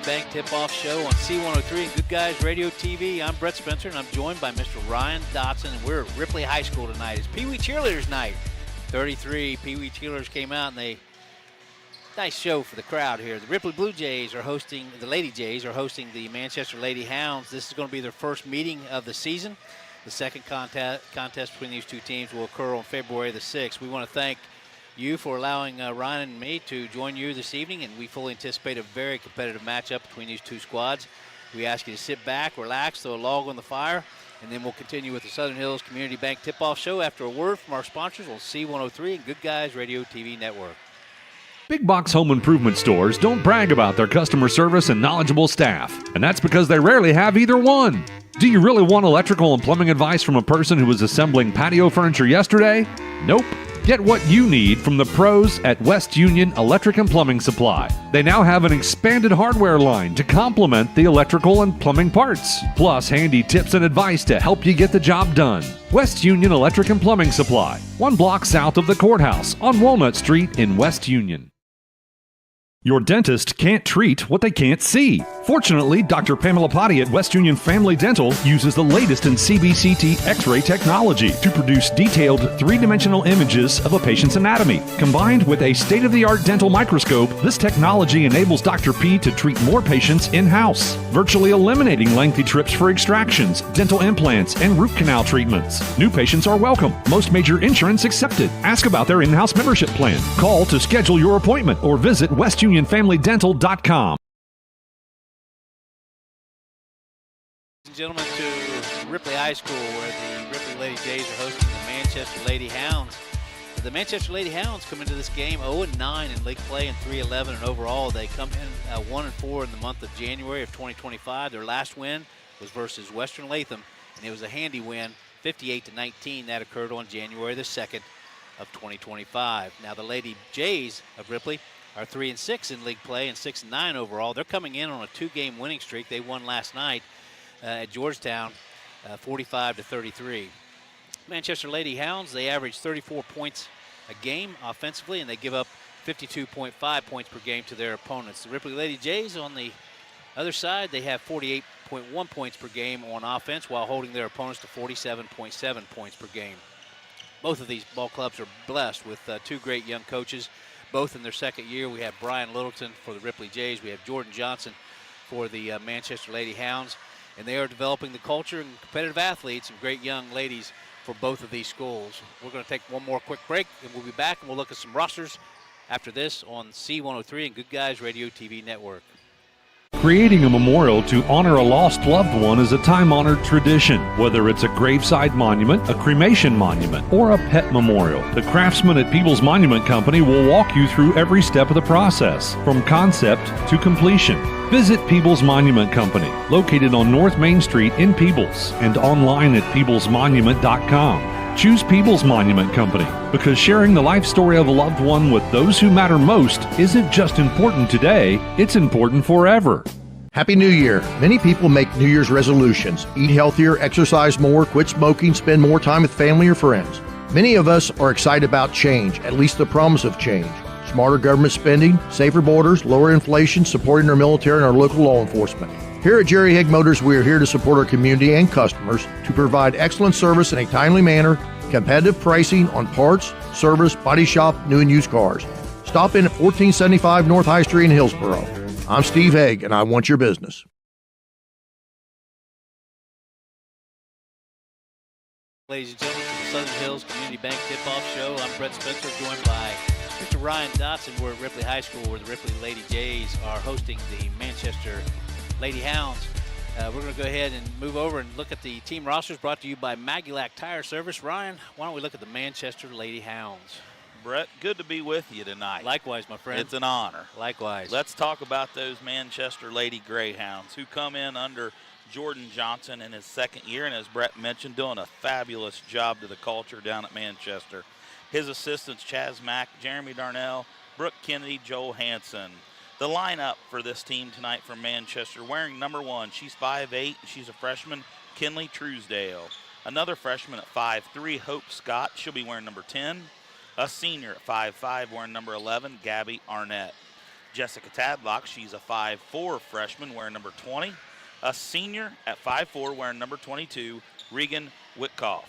Bank Tip-Off Show on C103 and Good Guys Radio TV. I'm Brett Spencer, and I'm joined by Mr. Ryan Dotson, and we're at Ripley High School tonight. It's Pee Wee Cheerleaders Night. 33 Pee Wee Cheerleaders came out, and nice show for the crowd here. The Ripley Blue Jays are hosting, the Lady Jays are hosting the Manchester Lady Hounds. This is going to be their first meeting of the season. The second contest between these two teams will occur on February the 6th. We want to thank you for allowing Ryan and me to join you this evening, and we fully anticipate a very competitive matchup between these two squads. We ask you to sit back, relax, throw a log on the fire, and then we'll continue with the Southern Hills Community Bank Tip-Off Show after a word from our sponsors on C103 and Good Guys Radio TV Network. Big box home improvement stores don't brag about their customer service and knowledgeable staff, and that's because they rarely have either one. Do you really want electrical and plumbing advice from a person who was assembling patio furniture yesterday? Nope. Get what you need from the pros at West Union Electric and Plumbing Supply. They now have an expanded hardware line to complement the electrical and plumbing parts, plus handy tips and advice to help you get the job done. West Union Electric and Plumbing Supply, 1 block south of the courthouse on Walnut Street in West Union. Your dentist can't treat what they can't see. Fortunately, Dr. Pamela Potty at West Union Family Dental uses the latest in CBCT X-ray technology to produce detailed 3-dimensional images of a patient's anatomy. Combined with a state-of-the-art dental microscope, this technology enables Dr. P to treat more patients in-house, virtually eliminating lengthy trips for extractions, dental implants, and root canal treatments. New patients are welcome. Most major insurance accepted. Ask about their in-house membership plan. Call to schedule your appointment or visit westunionfamilydental.com. Ladies and gentlemen, to Ripley High School, where the Ripley Lady Jays are hosting the Manchester Lady Hounds. The Manchester Lady Hounds come into this game 0-9 in league play and 3-11 in overall. They come in 1-4 in the month of January of 2025. Their last win was versus Western Latham, and it was a handy win, 58-19. That occurred on January the 2nd of 2025. Now the Lady Jays of Ripley are 3-6 in league play and 6-9 overall. They're coming in on a 2-game winning streak. They won last night at Georgetown, 45-33. Manchester Lady Hounds, they average 34 points a game offensively, and they give up 52.5 points per game to their opponents. The Ripley Lady Jays, on the other side, they have 48.1 points per game on offense while holding their opponents to 47.7 points per game. Both of these ball clubs are blessed with two great young coaches, both in their second year. We have Brian Littleton for the Ripley Jays. We have Jordan Johnson for the Manchester Lady Hounds. And they are developing the culture and competitive athletes and great young ladies for both of these schools. We're going to take one more quick break, and we'll be back, and we'll look at some rosters after this on C103 and Good Guys Radio TV Network. Creating a memorial to honor a lost loved one is a time-honored tradition. Whether it's a graveside monument, a cremation monument, or a pet memorial, the craftsmen at Peebles Monument Company will walk you through every step of the process, from concept to completion. Visit Peebles Monument Company, located on North Main Street in Peebles, and online at peeblesmonument.com. Choose Peebles Monument Company because sharing the life story of a loved one with those who matter most isn't just important today, it's important forever. Happy New Year. Many people make New Year's resolutions. Eat healthier, exercise more, quit smoking, spend more time with family or friends. Many of us are excited about change, at least the promise of change. Smarter government spending, safer borders, lower inflation, supporting our military and our local law enforcement. Here at Jerry Haig Motors, we are here to support our community and customers to provide excellent service in a timely manner, competitive pricing on parts, service, body shop, new and used cars. Stop in at 1475 North High Street in Hillsboro. I'm Steve Haig, and I want your business. Ladies and gentlemen, to the Southern Hills Community Bank Tip-Off Show. I'm Brett Spencer, joined by Mr. Ryan Dotson. We're at Ripley High School, where the Ripley Lady Jays are hosting the Manchester Lady Hounds. We're going to go ahead and move over and look at the team rosters brought to you by Magulac Tire Service. Ryan, why don't we look at the Manchester Lady Hounds? Brett, good to be with you tonight. Likewise, my friend. It's an honor. Likewise. Let's talk about those Manchester Lady Greyhounds who come in under Jordan Johnson in his second year, and as Brett mentioned, doing a fabulous job to the culture down at Manchester. His assistants, Chaz Mack, Jeremy Darnell, Brooke Kennedy, Joel Hansen. The lineup for this team tonight from Manchester, wearing number 1, she's 5'8", she's a freshman, Kinley Truesdale. Another freshman at 5'3", Hope Scott, she'll be wearing number 10. A senior at 5'5", wearing number 11, Gabby Arnett. Jessica Tadlock, she's a 5'4" freshman wearing number 20. A senior at 5'4", wearing number 22, Regan Whitkoff.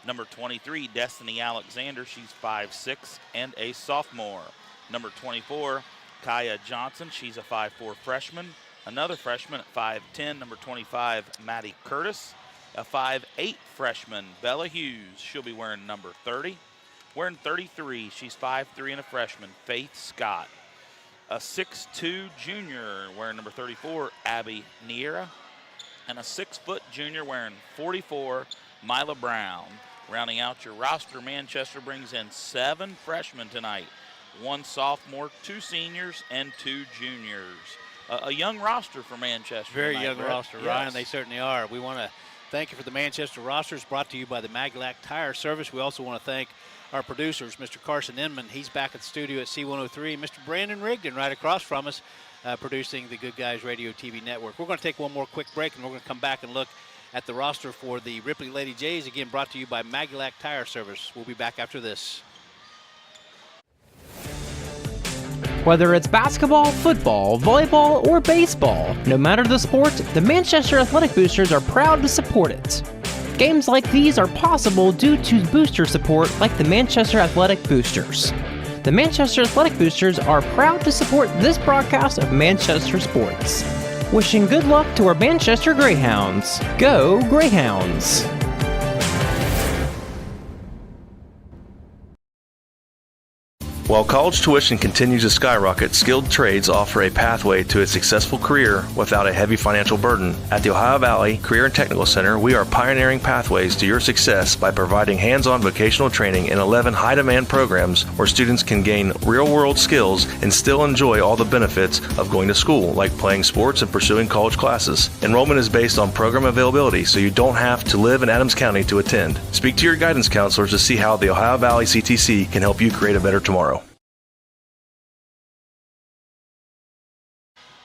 Number 23, Destiny Alexander, she's 5'6" and a sophomore. Number 24, Kaya Johnson, she's a 5'4" freshman. Another freshman at 5'10", number 25, Maddie Curtis. A 5'8" freshman, Bella Hughes, she'll be wearing number 30. Wearing 33, she's 5'3" and a freshman, Faith Scott. A 6'2" junior wearing number 34, Abby Niera. And a 6-foot junior wearing 44, Mila Brown. Rounding out your roster, Manchester brings in 7 freshmen tonight. 1 sophomore, 2 seniors, and 2 juniors. A young roster for Manchester. Very tonight, young Brett. roster, Yes. Ryan. They certainly are. We want to thank you for the Manchester rosters brought to you by the Maglac Tire Service. We also want to thank our producers, Mr. Carson Inman. He's back at the studio at C103. Mr. Brandon Rigdon right across from us, producing the Good Guys Radio TV network. We're going to take one more quick break, and we're going to come back and look at the roster for the Ripley Lady Jays, again brought to you by Maglac Tire Service. We'll be back after this. Whether it's basketball, football, volleyball, or baseball, no matter the sport, the Manchester Athletic Boosters are proud to support it. Games like these are possible due to booster support like the Manchester Athletic Boosters. The Manchester Athletic Boosters are proud to support this broadcast of Manchester sports. Wishing good luck to our Manchester Greyhounds. Go Greyhounds! While college tuition continues to skyrocket, skilled trades offer a pathway to a successful career without a heavy financial burden. At the Ohio Valley Career and Technical Center, we are pioneering pathways to your success by providing hands-on vocational training in 11 high-demand programs where students can gain real-world skills and still enjoy all the benefits of going to school, like playing sports and pursuing college classes. Enrollment is based on program availability, so you don't have to live in Adams County to attend. Speak to your guidance counselors to see how the Ohio Valley CTC can help you create a better tomorrow.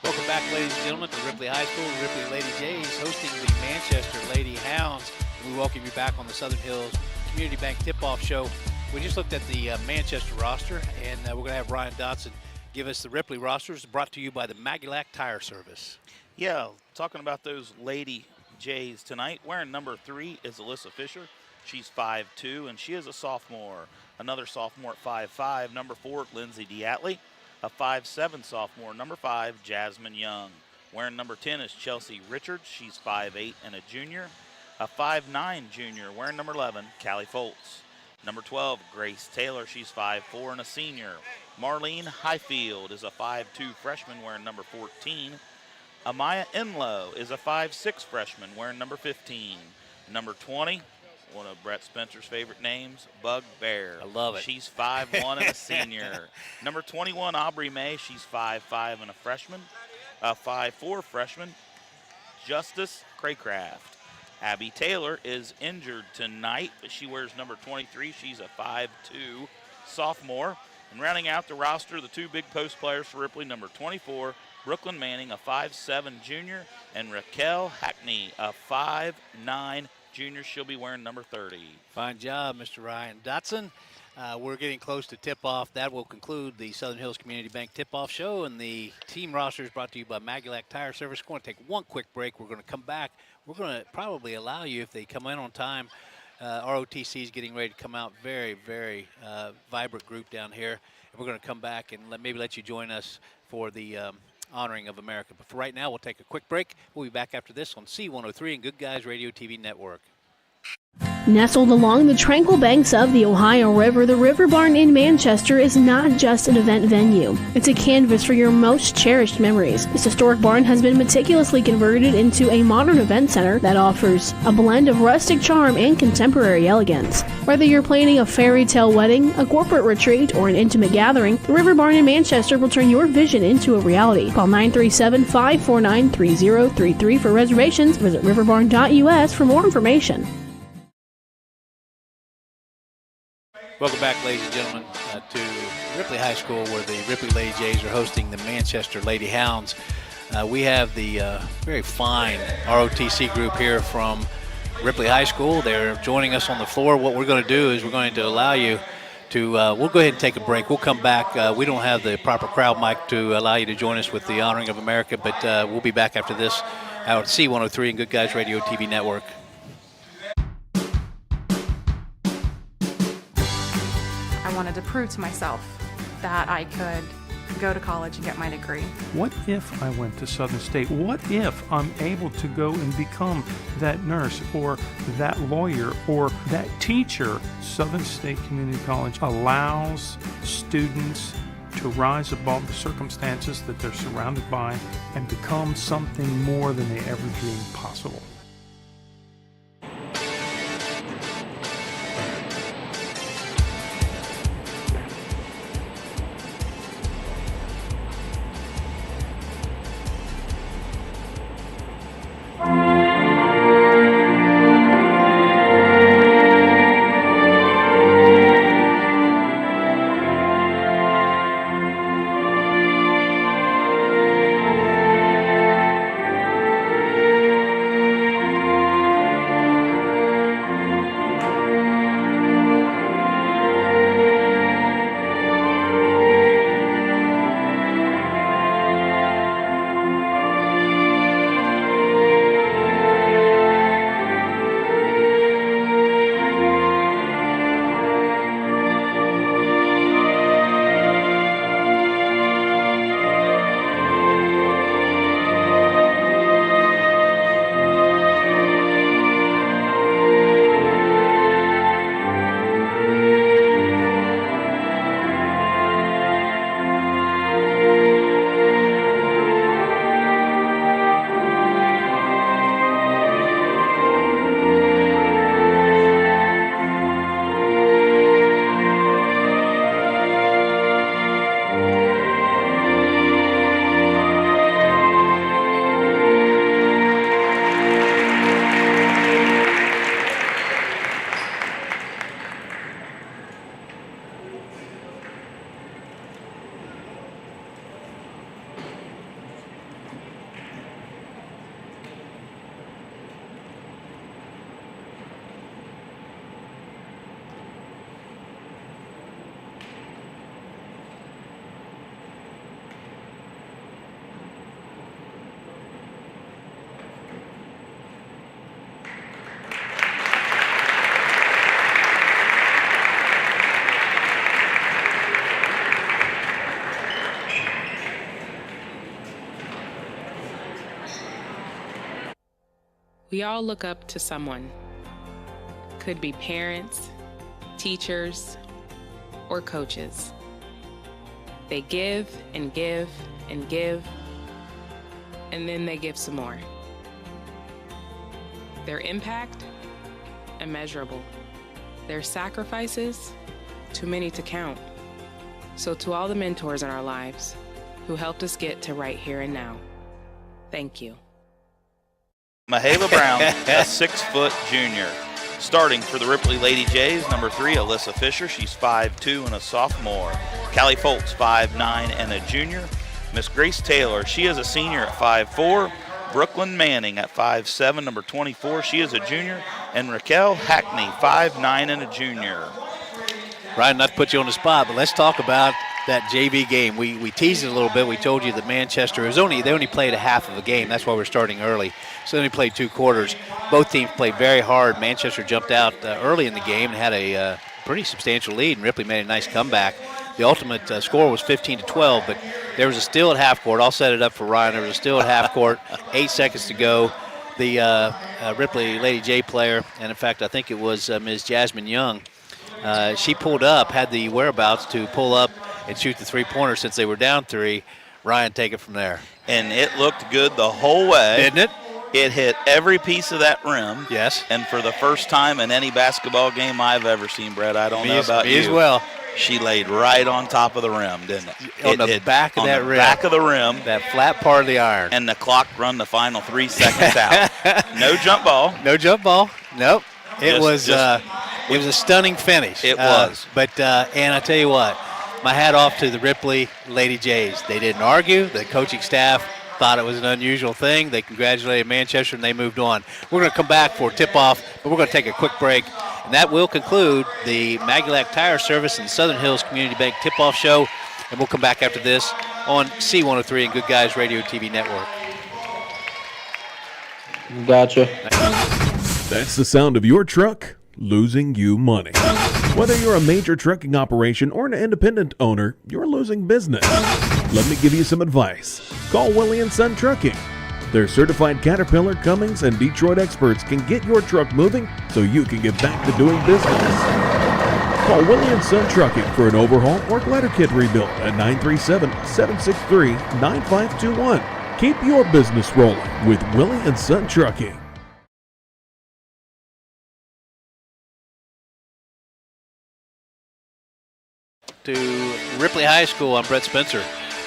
Welcome back, ladies and gentlemen, to Ripley High School. The Ripley Lady Jays hosting the Manchester Lady Hounds. We welcome you back on the Southern Hills Community Bank Tip-Off Show. We just looked at the Manchester roster, and we're going to have Ryan Dotson give us the Ripley rosters, brought to you by the Maglac Tire Service. Yeah, talking about those Lady Jays tonight. Wearing number 3 is Alyssa Fisher. She's 5'2", and she is a sophomore. Another sophomore at 5'5", number 4, Lindsay Diatley. A 5'7" sophomore, number 5, Jasmine Young. Wearing number 10 is Chelsea Richards. She's 5'8" and a junior. A 5'9" junior, wearing number 11, Callie Foltz. Number 12, Grace Taylor. She's 5'4" and a senior. Marlene Highfield is a 5'2" freshman, wearing number 14. Amaya Enlow is a 5'6" freshman, wearing number 15. Number 20, one of Brett Spencer's favorite names, Bugbear. I love it. She's 5'1" and a senior. Number 21, Aubrey May. She's 5'5" and a freshman. A 5'4" freshman, Justice Craycraft. Abby Taylor is injured tonight, but she wears number 23. She's a 5'2" sophomore. And rounding out the roster, the 2 big post players for Ripley, number 24, Brooklyn Manning, a 5'7" junior, and Raquel Hackney, a 5'9" junior. She'll be wearing number 30. Fine job, Mr. Ryan Dotson. We're getting close to tip-off. That will conclude the Southern Hills Community Bank tip-off show, and the team roster is brought to you by Maglac Tire Service. We're going to take one quick break. We're going to come back. We're going to probably allow you, if they come in on time, ROTC is getting ready to come out. Very, very vibrant group down here. And we're going to come back and maybe let you join us for the honoring of America. But for right now, we'll take a quick break. We'll be back after this on C103 and Good Guys Radio TV Network. Nestled along the tranquil banks of the Ohio River, the River Barn in Manchester is not just an event venue. It's a canvas for your most cherished memories. This historic barn has been meticulously converted into a modern event center that offers a blend of rustic charm and contemporary elegance. Whether you're planning a fairy tale wedding, a corporate retreat, or an intimate gathering, the River Barn in Manchester will turn your vision into a reality. Call 937-549-3033 for reservations. Visit riverbarn.us for more information. Welcome back, ladies and gentlemen, to Ripley High School, where the Ripley Lady Jays are hosting the Manchester Lady Hounds. We have the very fine ROTC group here from Ripley High School. They're joining us on the floor. What we're going to do is we're going to allow you we'll go ahead and take a break. We'll come back. We don't have the proper crowd mic to allow you to join us with the honoring of America, but we'll be back after this out at C103 and Good Guys Radio TV Network. I wanted to prove to myself that I could go to college and get my degree. What if I went to Southern State? What if I'm able to go and become that nurse or that lawyer or that teacher? Southern State Community College allows students to rise above the circumstances that they're surrounded by and become something more than they ever dreamed possible. We all look up to someone. Could be parents, teachers, or coaches. They give and give and give, and then they give some more. Their impact, immeasurable. Their sacrifices, too many to count. So to all the mentors in our lives who helped us get to right here and now, thank you. Mahela Brown, a 6-foot junior. Starting for the Ripley Lady Jays, number 3, Alyssa Fisher. She's 5'2" and a sophomore. Callie Foltz, 5'9" and a junior. Miss Grace Taylor, she is a senior at 5'4". Brooklyn Manning at 5'7", number 24. She is a junior. And Raquel Hackney, 5'9" and a junior. Ryan, not to put you on the spot, but let's talk about that JV game. We teased it a little bit. We told you that Manchester they only played a half of a game. That's why we're starting early. So they only played 2 quarters. Both teams played very hard. Manchester jumped out early in the game and had a pretty substantial lead, and Ripley made a nice comeback. The ultimate score was 15-12, but there was a steal at half court. I'll set it up for Ryan. There was a steal at half court, 8 seconds to go. The Ripley Lady J player, and in fact, I think it was Ms. Jasmine Young, she pulled up, had the whereabouts to pull up and shoot the three-pointer since they were down 3. Ryan, take it from there. And it looked good the whole way. Didn't it? It hit every piece of that rim. Yes. And for the first time in any basketball game I've ever seen, Brett, I don't know about you. Me as well. She laid right on top of the rim, didn't it? On the back of that rim. Back of the rim. That flat part of the iron. And the clock run the final 3 seconds out. No jump ball. No jump ball. Nope. It was a stunning finish. It was. But and I tell you what, my hat off to the Ripley Lady Jays. They didn't argue. The coaching staff thought it was an unusual thing. They congratulated Manchester and they moved on. We're going to come back for tip-off, but we're going to take a quick break. And that will conclude the Magulac Tire Service and Southern Hills Community Bank Tip-Off Show. And we'll come back after this on C103 and Good Guys Radio TV Network. Gotcha. That's the sound of your truck losing you money. Whether you're a major trucking operation or an independent owner, you're losing business. Let me give you some advice. Call Willie & Son Trucking. Their certified Caterpillar, Cummins, and Detroit experts can get your truck moving so you can get back to doing business. Call Willie & Son Trucking for an overhaul or glider kit rebuild at 937-763-9521. Keep your business rolling with Willie & Son Trucking. To Ripley High School, I'm Brett Spencer.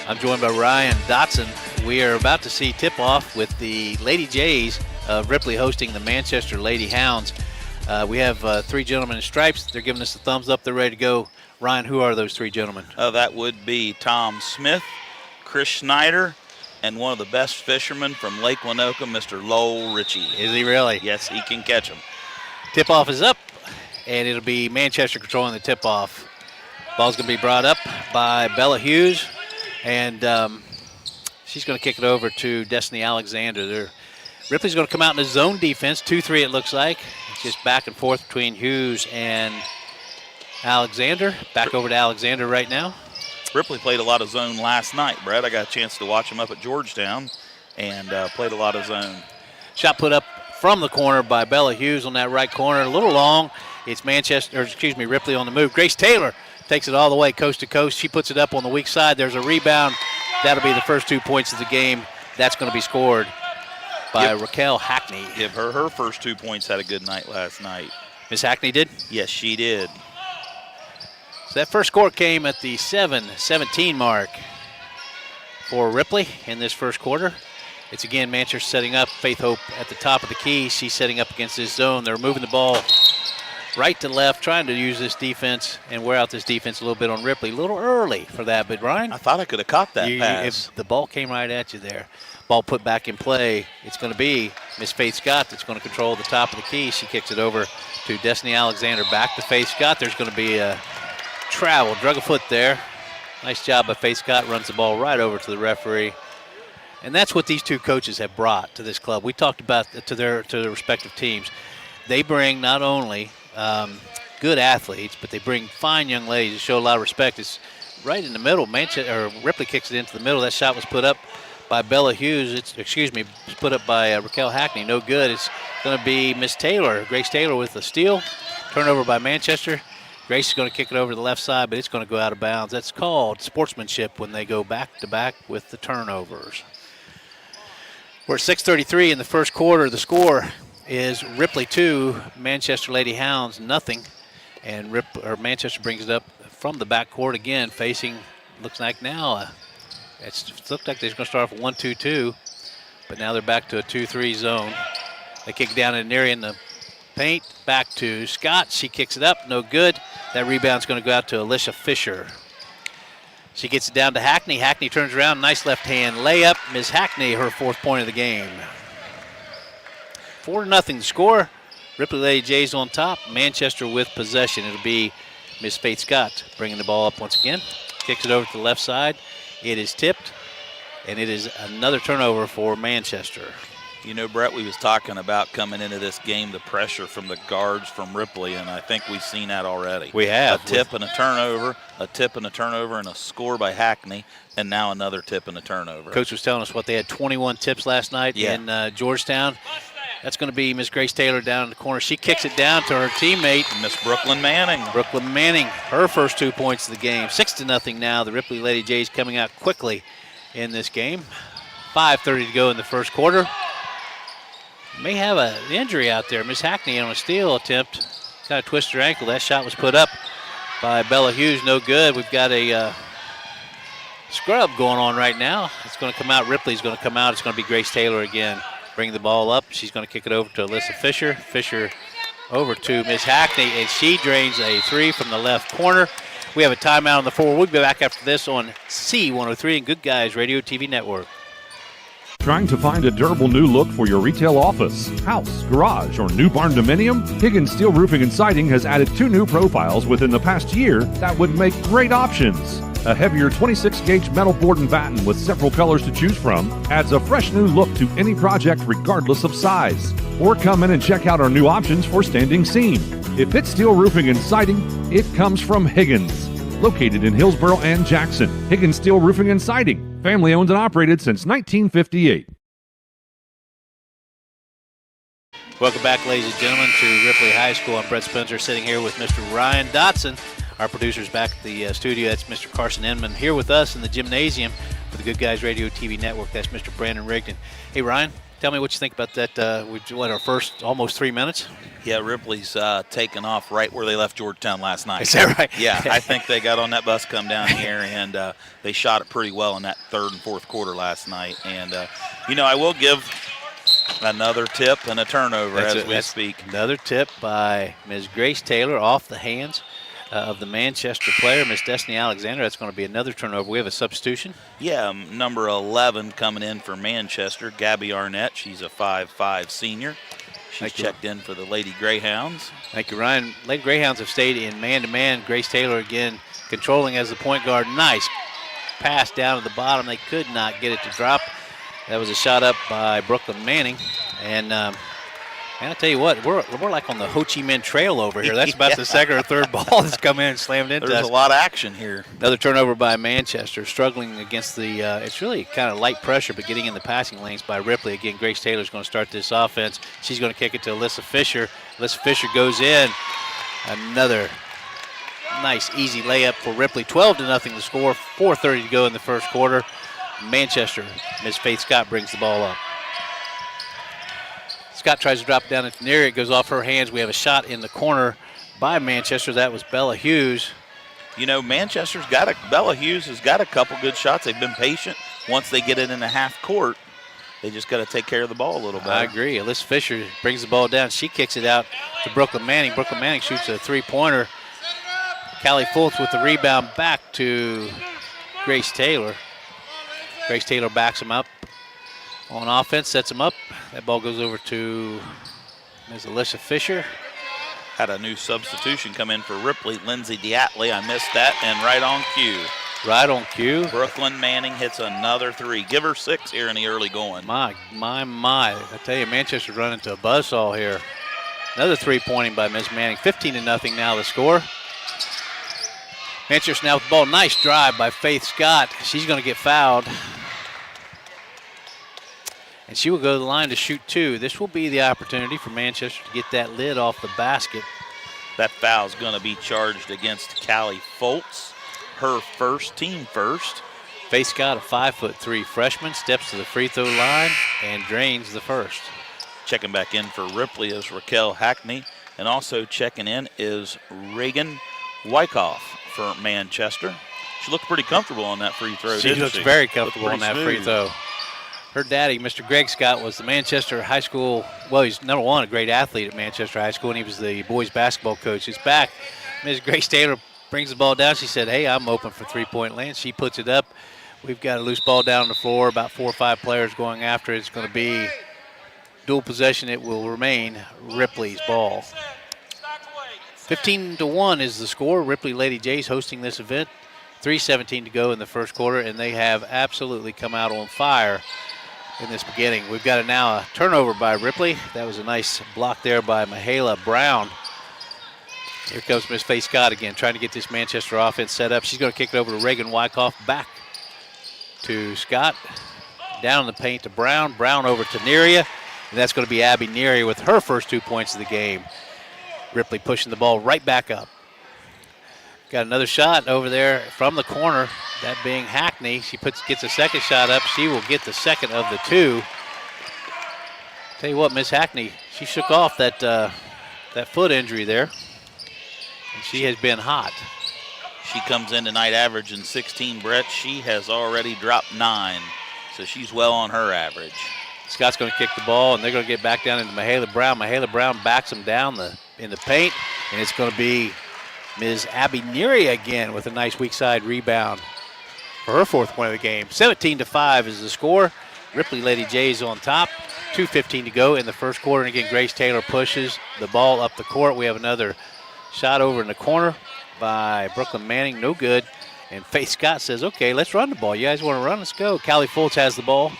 I'm joined by Ryan Dotson. We are about to see tip-off with the Lady Jays of Ripley hosting the Manchester Lady Hounds. We have three gentlemen in stripes. They're giving us a thumbs up. They're ready to go. Ryan, who are those three gentlemen? That would be Tom Smith, Chris Schneider, and one of the best fishermen from Lake Winoka, Mr. Lowell Ritchie. Is he really? Yes, he can catch them. Tip-off is up, and it'll be Manchester controlling the tip-off. Ball's going to be brought up by Bella Hughes, and she's going to kick it over to Destiny Alexander. Ripley's going to come out in a zone defense, 2-3 it looks like. It's just back and forth between Hughes and Alexander. Back over to Alexander right now. Ripley played a lot of zone last night, Brett. I got a chance to watch them up at Georgetown and played a lot of zone. Shot put up from the corner by Bella Hughes on that right corner. A little long. It's Ripley on the move. Grace Taylor takes it all the way coast to coast. She puts it up on the weak side. There's a rebound. That'll be the first 2 points of the game. That's going to be scored by Raquel Hackney. Give her first 2 points. Had a good night last night. Miss Hackney did? Yes, she did. So that first score came at the 7:17 mark for Ripley in this first quarter. It's again Manchester setting up. Faith Hope at the top of the key. She's setting up against this zone. They're moving the ball right to left, trying to use this defense and wear out this defense a little bit on Ripley. A little early for that, but Ryan? I thought I could have caught that pass. If the ball came right at you there. Ball put back in play. It's going to be Miss Faith Scott that's going to control the top of the key. She kicks it over to Destiny Alexander. Back to Faith Scott. There's going to be a travel, drug a foot there. Nice job by Faith Scott. Runs the ball right over to the referee. And that's what these two coaches have brought to this club. We talked about to their respective teams. They bring not only good athletes, but they bring fine young ladies to show a lot of respect. It's right in the middle. Ripley kicks it into the middle. That shot was put up by Bella Hughes. Put up by Raquel Hackney. No good. It's going to be Miss Taylor, Grace Taylor with the steal. Turnover by Manchester. Grace is going to kick it over to the left side, but it's going to go out of bounds. That's called sportsmanship when they go back-to-back with the turnovers. We're at 6:33 in the first quarter. The score is Ripley 2, Manchester Lady Hounds nothing. And Manchester brings it up from the backcourt again, facing, looks like now, it looked like they're going to start off with 1-2-2, but now they're back to a 2-3 zone. They kick it down in an area in the paint, back to Scott. She kicks it up, no good. That rebound's going to go out to Alicia Fisher. She gets it down to Hackney. Hackney turns around, nice left hand layup. Ms. Hackney, her fourth point of the game. 4-0 the score. Ripley Lady Jays on top. Manchester with possession. It'll be Miss Faith Scott bringing the ball up once again. Kicks it over to the left side. It is tipped, and it is another turnover for Manchester. You know, Brett, we was talking about coming into this game, the pressure from the guards from Ripley, and I think we've seen that already. We have. A tip and a turnover, and a score by Hackney, and now another tip and a turnover. Coach was telling us they had 21 tips last night in Georgetown. That's going to be Miss Grace Taylor down in the corner. She kicks it down to her teammate, Miss Brooklyn Manning. Brooklyn Manning, her first 2 points of the game. 6-0 now. The Ripley Lady Jays coming out quickly in this game. 5:30 to go in the first quarter. May have an injury out there. Miss Hackney on a steal attempt. Got to twist her ankle. That shot was put up by Bella Hughes. No good. We've got a scrub going on right now. It's going to come out. Ripley's going to come out. It's going to be Grace Taylor again. Bring the ball up. She's going to kick it over to Alyssa Fisher. Fisher over to Miss Hackney, and she drains a three from the left corner. We have a timeout on the floor. We'll be back after this on C103 and Good Guys Radio TV Network. Trying to find a durable new look for your retail office, house, garage, or new barn dominium? Higgins Steel Roofing and Siding has added 2 new profiles within the past year that would make great options. A heavier 26-gauge metal board and batten with several colors to choose from adds a fresh new look to any project regardless of size. Or come in and check out our new options for standing seam. If it's steel roofing and siding, it comes from Higgins. Located in Hillsboro and Jackson, Higgins Steel Roofing and Siding. Family owned and operated since 1958. Welcome back, ladies and gentlemen, to Ripley High School. I'm Brett Spencer, sitting here with Mr. Ryan Dotson. Our producer's back at the studio. That's Mr. Carson Inman. Here with us in the gymnasium for the Good Guys Radio TV Network. That's Mr. Brandon Rigdon. Hey, Ryan, tell me what you think about that. We went our first almost 3 minutes. Yeah, Ripley's taken off right where they left Georgetown last night. Is that right? Yeah, I think they got on that bus come down here, and they shot it pretty well in that third and fourth quarter last night. And, I will give another tip and a turnover as we speak. Another tip by Ms. Grace Taylor off the hands of the Manchester player, Miss Destiny Alexander. That's going to be another turnover. We have a substitution. Yeah, number 11 coming in for Manchester, Gabby Arnett. She's a 5'5" senior. She's checked in for the Lady Greyhounds. Thank you, Ryan. Lady Greyhounds have stayed in man-to-man. Grace Taylor again controlling as the point guard. Nice pass down to the bottom. They could not get it to drop. That was a shot up by Brooklyn Manning. And I'll tell you what, we're like on the Ho Chi Minh Trail over here. That's about the second or third ball that's come in and slammed into us. There's a lot of action here. Another turnover by Manchester, struggling against the, it's really kind of light pressure, but getting in the passing lanes by Ripley. Again, Grace Taylor's going to start this offense. She's going to kick it to Alyssa Fisher. Alyssa Fisher goes in. Another nice, easy layup for Ripley. 12-0 the score, 4:30 to go in the first quarter. Manchester, Ms. Faith Scott brings the ball up. Scott tries to drop it down into near. It goes off her hands. We have a shot in the corner by Manchester. That was Bella Hughes. Bella Hughes has got a couple good shots. They've been patient. Once they get it in the half court, they just got to take care of the ball a little bit. I agree. Alyssa Fisher brings the ball down. She kicks it out to Brooklyn Manning. Brooklyn Manning shoots a three-pointer. Callie Fultz with the rebound back to Grace Taylor. Grace Taylor backs him up on offense, sets him up. That ball goes over to Ms. Alyssa Fisher. Had a new substitution come in for Ripley, Lindsay Diatley. I missed that, and right on cue. Right on cue. Brooklyn Manning hits another three. Give her 6 here in the early going. My. I tell you, Manchester's running to a buzzsaw here. Another three-pointing by Ms. Manning. 15-0 now the score. Manchester now with the ball. Nice drive by Faith Scott. She's going to get fouled. And she will go to the line to shoot 2. This will be the opportunity for Manchester to get that lid off the basket. That foul is going to be charged against Callie Fultz. Her first, team first. Faith Scott, a 5'3" freshman, steps to the free throw line and drains the first. Checking back in for Ripley is Raquel Hackney. And also checking in is Reagan Wyckoff for Manchester. She looked pretty comfortable on that free throw, She looks very comfortable on that free throw. Her daddy, Mr. Greg Scott, was the Manchester High School, well, he's number one, a great athlete at Manchester High School, and he was the boys basketball coach. He's back. Ms. Grace Taylor brings the ball down. She said, hey, I'm open for three-point land. She puts it up. We've got a loose ball down on the floor, about 4 or 5 players going after it. It's going to be dual possession. It will remain Ripley's ball. 15-1 is the score. Ripley Lady Jays hosting this event. 3:17 to go in the first quarter, and they have absolutely come out on fire in this beginning. We've got now a turnover by Ripley. That was a nice block there by Mahala Brown. Here comes Miss Faith Scott again, trying to get this Manchester offense set up. She's going to kick it over to Reagan Wyckoff, back to Scott. Down in the paint to Brown. Brown over to Neria, and that's going to be Abby Neria with her first 2 points of the game. Ripley pushing the ball right back up. Got another shot over there from the corner, that being Hackney. She gets a second shot up. She will get the second of the 2. Tell you what, Miss Hackney, she shook off that foot injury there, and she has been hot. She comes in tonight averaging 16, Brett. She has already dropped 9, so she's well on her average. Scott's going to kick the ball, and they're going to get back down into Mahala Brown. Mahala Brown backs them down in the paint, and it's going to be Ms. Abby Neary again with a nice weak side rebound for her 4th point of the game. 17-5 is the score. Ripley Lady Jays on top. 2:15 to go in the first quarter. And again, Grace Taylor pushes the ball up the court. We have another shot over in the corner by Brooklyn Manning. No good. And Faith Scott says, okay, let's run the ball. You guys want to run? Let's go. Callie Fultz has the ball.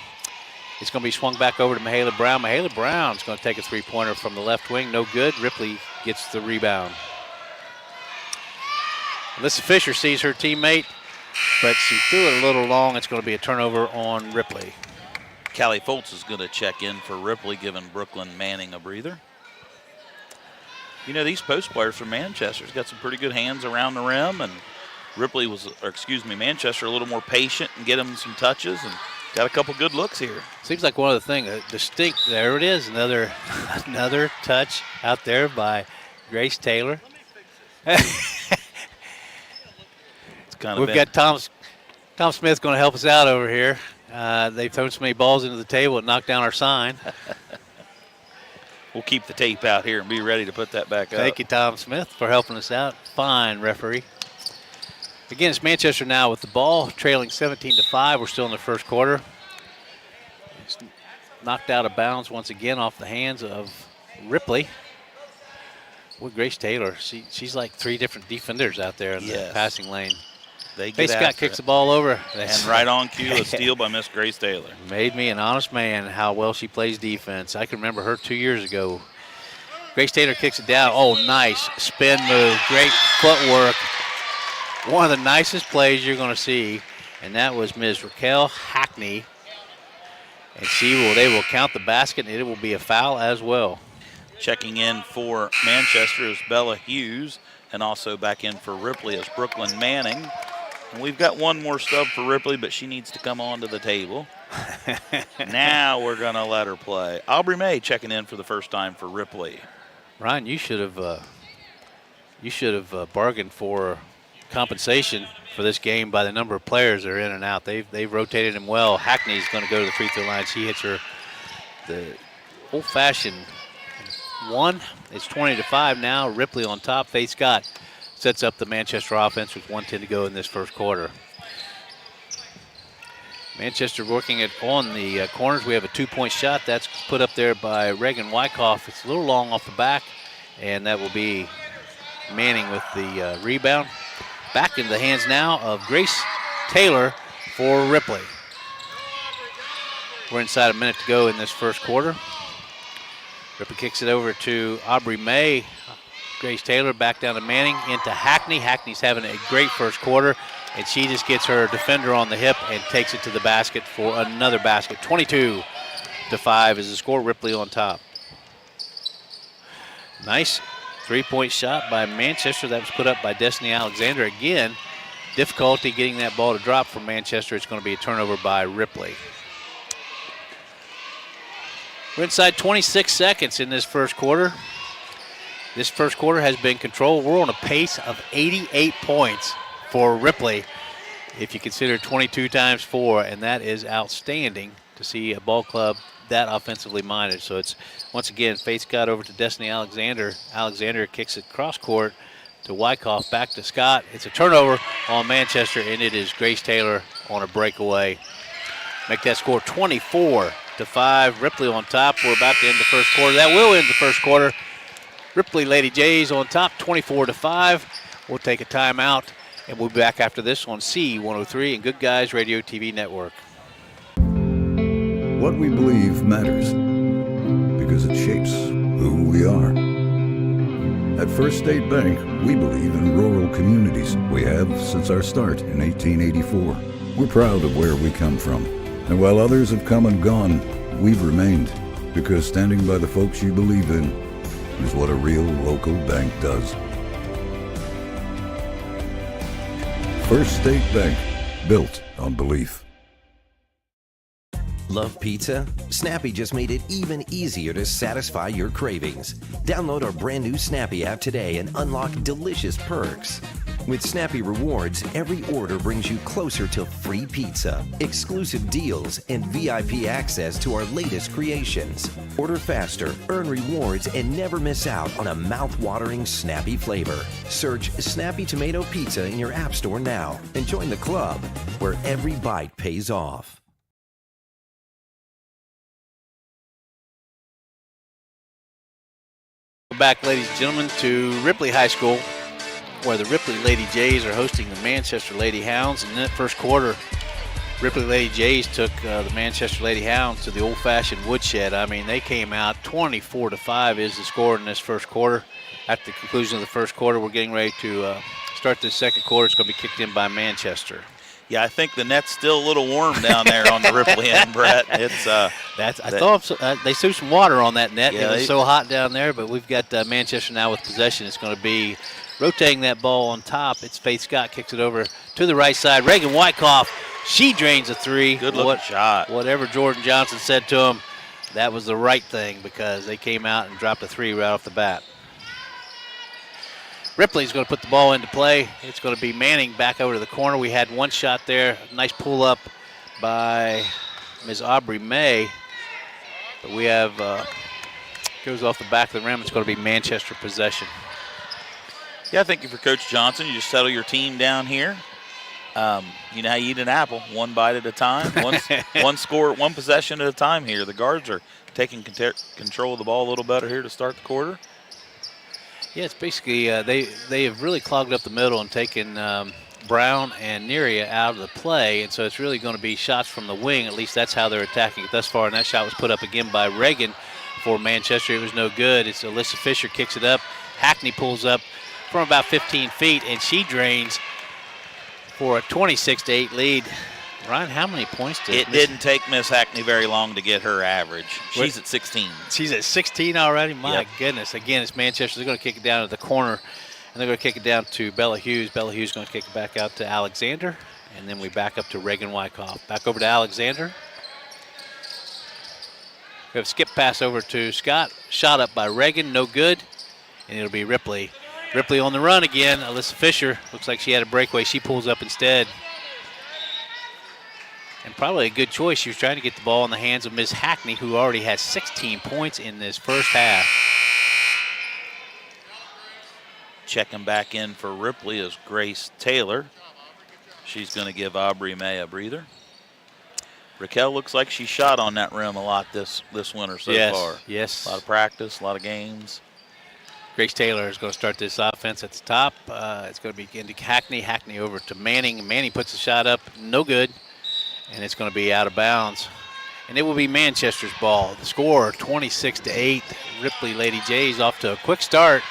It's going to be swung back over to Mahala Brown. Mahala Brown's going to take a three-pointer from the left wing. No good. Ripley gets the rebound. Alyssa Fisher sees her teammate, but she threw it a little long. It's going to be a turnover on Ripley. Callie Fultz is going to check in for Ripley, giving Brooklyn Manning a breather. You know, these post players from Manchester's got some pretty good hands around the rim, and Manchester a little more patient and get them some touches and got a couple good looks here. Seems like one of the things, distinct, there it is, another touch out there by Grace Taylor. We've got Tom Smith going to help us out over here. They've thrown so many balls into the table it knocked down our sign. We'll keep the tape out here and be ready to put that back up. Thank you, Tom Smith, for helping us out. Fine, referee. Again, it's Manchester now with the ball, trailing 17-5. We're still in the first quarter. It's knocked out of bounds once again off the hands of Ripley. With Grace Taylor, she's like three different defenders out there in the passing lane. Faith Scott kicks the ball over. And right on cue, a steal by Miss Grace Taylor. Made me an honest man how well she plays defense. I can remember her 2 years ago. Grace Taylor kicks it down. Oh, nice spin move. Great footwork. One of the nicest plays you're going to see, and that was Ms. Raquel Hackney. And they will count the basket, and it will be a foul as well. Checking in for Manchester is Bella Hughes, and also back in for Ripley is Brooklyn Manning. And we've got one more stub for Ripley, but she needs to come onto the table. Now we're going to let her play. Aubrey May checking in for the first time for Ripley. Ryan, you should have bargained for compensation for this game by the number of players that are in and out. They've rotated them well. Hackney's going to go to the free throw line. She hits her the old-fashioned one. It's 20-5 now. Ripley on top. Faith Scott sets up the Manchester offense with 1:10 to go in this first quarter. Manchester working it on the corners. We have a 2-point shot. That's put up there by Reagan Wyckoff. It's a little long off the back, and that will be Manning with the rebound. Back in the hands now of Grace Taylor for Ripley. We're inside a minute to go in this first quarter. Ripley kicks it over to Aubrey May. Grace Taylor back down to Manning, into Hackney. Hackney's having a great first quarter, and she just gets her defender on the hip and takes it to the basket for another basket. 22-5 is the score. Ripley on top. Nice three-point shot by Manchester. That was put up by Destiny Alexander. Again, difficulty getting that ball to drop from Manchester. It's going to be a turnover by Ripley. We're inside 26 seconds in this first quarter. This first quarter has been controlled. We're on a pace of 88 points for Ripley, if you consider 22 times 4, and that is outstanding to see a ball club that offensively minded. So it's, once again, Faith Scott over to Destiny Alexander. Alexander kicks it cross court to Wyckoff, back to Scott. It's a turnover on Manchester, and it is Grace Taylor on a breakaway. Make that score 24-5. Ripley on top. We're about to end the first quarter. That will end the first quarter. Ripley Lady Jays on top, 24-5. We'll take a timeout, and we'll be back after this on C103 and Good Guys Radio TV Network. What we believe matters because it shapes who we are. At First State Bank, we believe in rural communities. We have since our start in 1884. We're proud of where we come from. And while others have come and gone, we've remained, because standing by the folks you believe in is what a real local bank does. First State Bank, built on belief. Love pizza? Snappy just made it even easier to satisfy your cravings. Download our brand new Snappy app today and unlock delicious perks. With Snappy Rewards, every order brings you closer to free pizza, exclusive deals, and VIP access to our latest creations. Order faster, earn rewards, and never miss out on a mouth-watering Snappy flavor. Search Snappy Tomato Pizza in your app store now and join the club where every bite pays off. back, ladies and gentlemen, to Ripley High School, where the Ripley Lady Jays are hosting the Manchester Lady Hounds. In that first quarter, Ripley Lady Jays took the Manchester Lady Hounds to the old-fashioned woodshed. I mean, they came out 24-5 is the score in this first quarter. At the conclusion of the first quarter, we're getting ready to start the second quarter. It's going to be kicked in by Manchester. Yeah, I think the net's still a little warm down there on the Ripley end, Brett. It's I thought they threw some water on that net. Yeah, it was so hot down there, but we've got Manchester now with possession. It's going to be rotating that ball on top. It's Faith Scott, kicks it over to the right side. Reagan Wyckoff, she drains a three. Good looking shot. Whatever Jordan Johnson said to him, that was the right thing because they came out and dropped a three right off the bat. Ripley's going to put the ball into play. It's going to be Manning back over to the corner. We had one shot there. Nice pull up by Ms. Aubrey May. But we have, goes off the back of the rim. It's going to be Manchester possession. Yeah, I think if you're Coach Johnson, you just settle your team down here. You know how you eat an apple, one bite at a time, one score, one possession at a time here. The guards are taking control of the ball a little better here to start the quarter. Yeah, it's basically they have really clogged up the middle and taken Brown and Neria out of the play, and so it's really going to be shots from the wing. At least that's how they're attacking it thus far, and that shot was put up again by Reagan for Manchester. It was no good. It's Alyssa Fisher kicks it up. Hackney pulls up from about 15 feet, and she drains for a 26-8 lead. Ryan, how many points did it? Didn't take Miss Hackney very long to get her average. She's at 16. She's at 16 already? My Yep. goodness. Again, it's Manchester. They're going to kick it down to the corner, and they're going to kick it down to Bella Hughes. Bella Hughes is going to kick it back out to Alexander, and then we back up to Reagan Wyckoff. Back over to Alexander. We have a skip pass over to Scott. Shot up by Reagan, no good, and it'll be Ripley. Ripley on the run again. Alyssa Fisher, looks like she had a breakaway. She pulls up instead. And probably a good choice. She was trying to get the ball in the hands of Ms. Hackney, who already has 16 points in this first half. Checking back in for Ripley is Grace Taylor. She's going to give Aubrey May a breather. Raquel looks like she shot on that rim a lot this winter so far. Yes. A lot of practice, a lot of games. Grace Taylor is going to start this offense at the top. It's going to be into Hackney. Hackney over to Manning. Manning puts the shot up, no good. And it's going to be out of bounds. And it will be Manchester's ball. The score, 26-8. Ripley Lady Jays off to a quick start.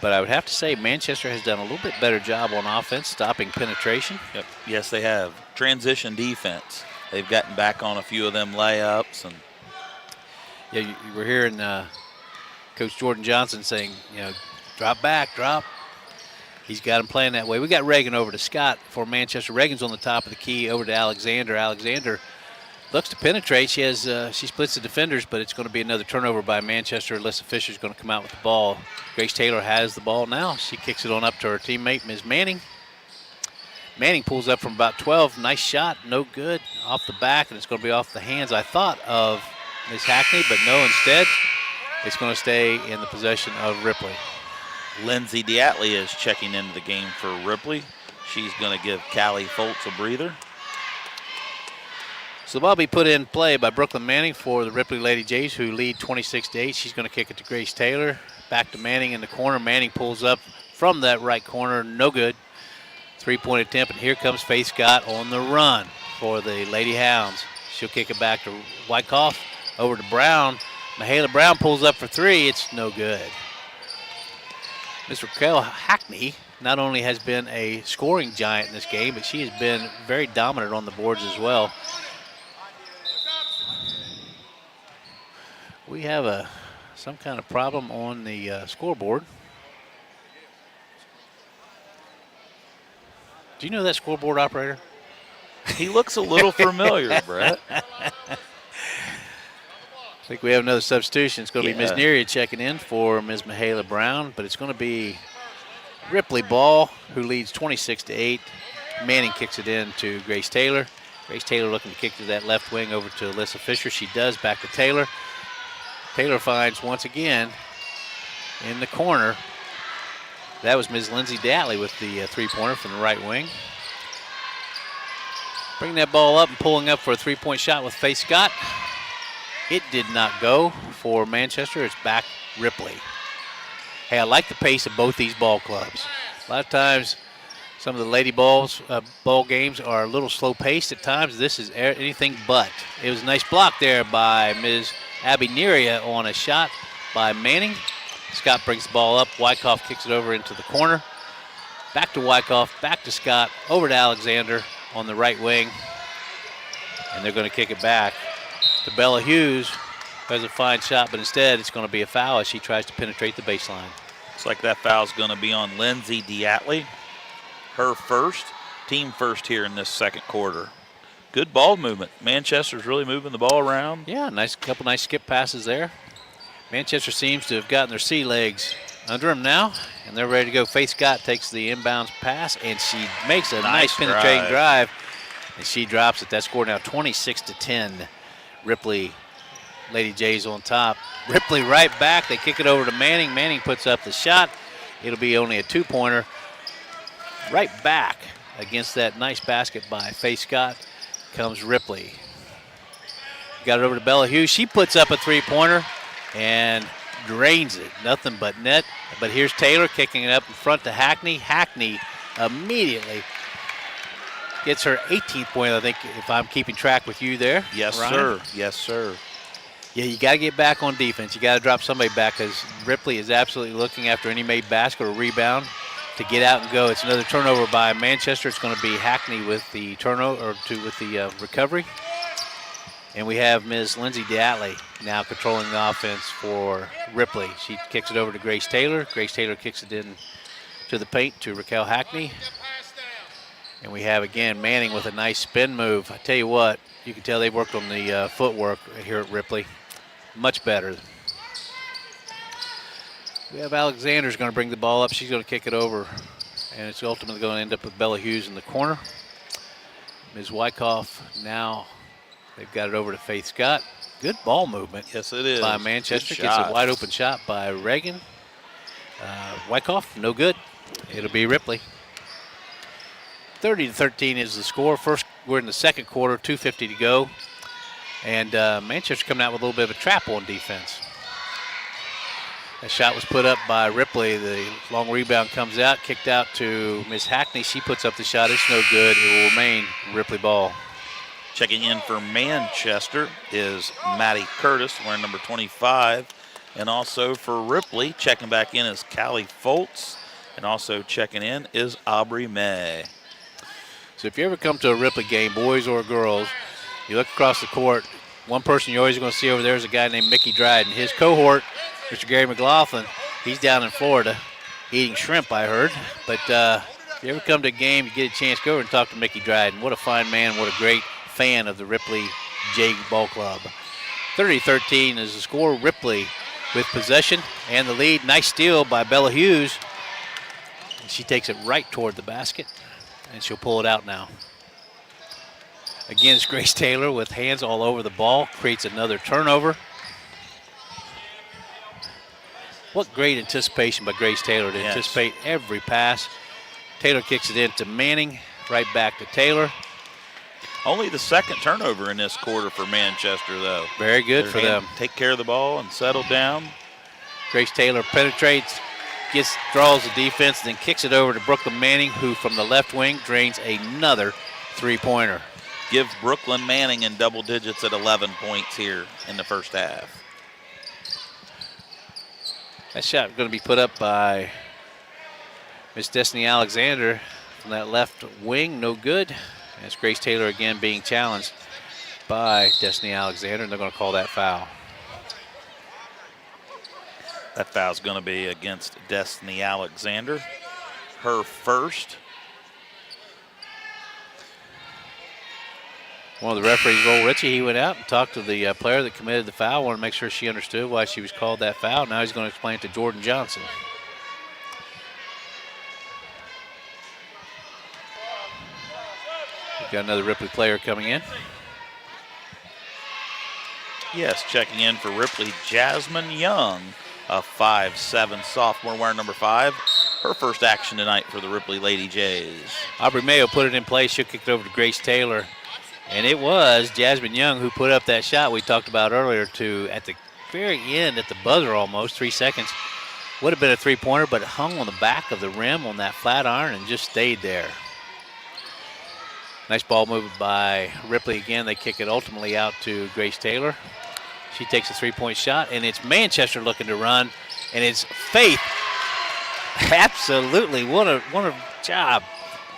But I would have to say Manchester has done a little bit better job on offense, stopping penetration. Yep. Yes, they have. Transition defense. They've gotten back on a few of them layups. And yeah, you were hearing Coach Jordan Johnson saying, drop back, drop. He's got him playing that way. We got Reagan over to Scott for Manchester. Reagan's on the top of the key over to Alexander. Alexander looks to penetrate. She splits the defenders, but it's going to be another turnover by Manchester. Alyssa Fisher's going to come out with the ball. Grace Taylor has the ball now. She kicks it on up to her teammate, Ms. Manning. Manning pulls up from about 12. Nice shot, no good. Off the back, and it's going to be off the hands, I thought, of Ms. Hackney, but no, instead, it's going to stay in the possession of Ripley. Lindsay Diatley is checking into the game for Ripley. She's going to give Callie Foltz a breather. So the ball will be put in play by Brooklyn Manning for the Ripley Lady Jays, who lead 26-8. She's going to kick it to Grace Taylor. Back to Manning in the corner. Manning pulls up from that right corner. No good. Three-point attempt, and here comes Faith Scott on the run for the Lady Hounds. She'll kick it back to Wyckoff, over to Brown. Mahala Brown pulls up for three. It's no good. Ms. Raquel Hackney not only has been a scoring giant in this game, but she has been very dominant on the boards as well. We have some kind of problem on the scoreboard. Do you know that scoreboard operator? He looks a little familiar, Brett. I think we have another substitution. It's going to be Ms. Neria checking in for Ms. Mahala Brown, but it's going to be Ripley ball, who leads 26-8. Manning kicks it in to Grace Taylor. Grace Taylor looking to kick to that left wing over to Alyssa Fisher. She does, back to Taylor. Taylor finds once again in the corner. That was Ms. Lindsay Datley with the three-pointer from the right wing. Bringing that ball up and pulling up for a three-point shot with Faith Scott. It did not go for Manchester. It's back Ripley. Hey, I like the pace of both these ball clubs. A lot of times, some of the lady ball games are a little slow paced at times. This is anything but. It was a nice block there by Ms. Abby Neria on a shot by Manning. Scott brings the ball up. Wyckoff kicks it over into the corner. Back to Wyckoff, back to Scott, over to Alexander on the right wing. And they're going to kick it back to Bella Hughes, who has a fine shot, but instead it's going to be a foul as she tries to penetrate the baseline. Looks like that foul's going to be on Lindsay Diatley. Her first, team first here in this second quarter. Good ball movement. Manchester's really moving the ball around. Yeah, couple nice skip passes there. Manchester seems to have gotten their sea legs under them now, and they're ready to go. Faith Scott takes the inbounds pass, and she makes a nice penetrating drive, and she drops it. That score now 26-10. Ripley, Lady Jays on top. Ripley right back. They kick it over to Manning. Manning puts up the shot. It'll be only a two-pointer. Right back against that nice basket by Faith Scott comes Ripley. Got it over to Bella Hughes. She puts up a three-pointer and drains it. Nothing but net. But here's Taylor kicking it up in front to Hackney. Hackney immediately gets her 18th point, I think, if I'm keeping track with you there. Yes, Ryan. sir. Yes, sir. Yeah, you got to get back on defense. You got to drop somebody back because Ripley is absolutely looking after any made basket or rebound to get out and go. It's another turnover by Manchester. It's going to be Hackney with the turnover with the recovery. And we have Ms. Lindsay Diatley now controlling the offense for Ripley. She kicks it over to Grace Taylor. Grace Taylor kicks it in to the paint to Raquel Hackney. And we have, again, Manning with a nice spin move. I tell you what, you can tell they worked on the footwork here at Ripley. Much better. We have Alexander's going to bring the ball up. She's going to kick it over. And it's ultimately going to end up with Bella Hughes in the corner. Ms. Wyckoff now, they've got it over to Faith Scott. Good ball movement. Yes, it is. By Manchester. Gets a wide open shot by Reagan. Wyckoff, no good. It'll be Ripley. 30-13 is the score. First, we're in the second quarter, 2:50 to go. And Manchester coming out with a little bit of a trap on defense. That shot was put up by Ripley. The long rebound comes out, kicked out to Ms. Hackney. She puts up the shot. It's no good. It will remain Ripley ball. Checking in for Manchester is Maddie Curtis, wearing number 25. And also for Ripley, checking back in is Callie Foltz. And also checking in is Aubrey May. So if you ever come to a Ripley game, boys or girls, you look across the court, one person you're always going to see over there is a guy named Mickey Dryden. His cohort, Mr. Gary McLaughlin, he's down in Florida eating shrimp, I heard. But if you ever come to a game, you get a chance, go over and talk to Mickey Dryden. What a fine man, what a great fan of the Ripley J Ball Club. 30-13 is the score. Ripley with possession and the lead. Nice steal by Bella Hughes. And she takes it right toward the basket, and she'll pull it out now. Again, it's Grace Taylor with hands all over the ball, creates another turnover. What great anticipation by Grace Taylor to anticipate every pass. Taylor kicks it into Manning, right back to Taylor. Only the second turnover in this quarter for Manchester, though. Very good for them. Take care of the ball and settle down. Grace Taylor penetrates, draws the defense, then kicks it over to Brooklyn Manning, who from the left wing drains another three-pointer. Give Brooklyn Manning in double digits at 11 points here in the first half. That shot going to be put up by Miss Destiny Alexander from that left wing. No good. That's Grace Taylor again being challenged by Destiny Alexander, and they're going to call that foul. That foul's going to be against Destiny Alexander. Her first. One of the referees, Roll Ritchie, he went out and talked to the player that committed the foul, wanted to make sure she understood why she was called that foul. Now he's going to explain it to Jordan Johnson. We've got another Ripley player coming in. Yes, checking in for Ripley, Jasmine Young, a 5'7" sophomore wearing number 5. Her first action tonight for the Ripley Lady Jays. Aubrey Mayo put it in place. She'll kick it over to Grace Taylor. And it was Jasmine Young who put up that shot we talked about earlier at the very end, at the buzzer almost, 3 seconds. Would have been a three-pointer, but it hung on the back of the rim on that flat iron and just stayed there. Nice ball movement by Ripley again. They kick it ultimately out to Grace Taylor. She takes a three-point shot, and it's Manchester looking to run, and it's Faith. Absolutely, what a job.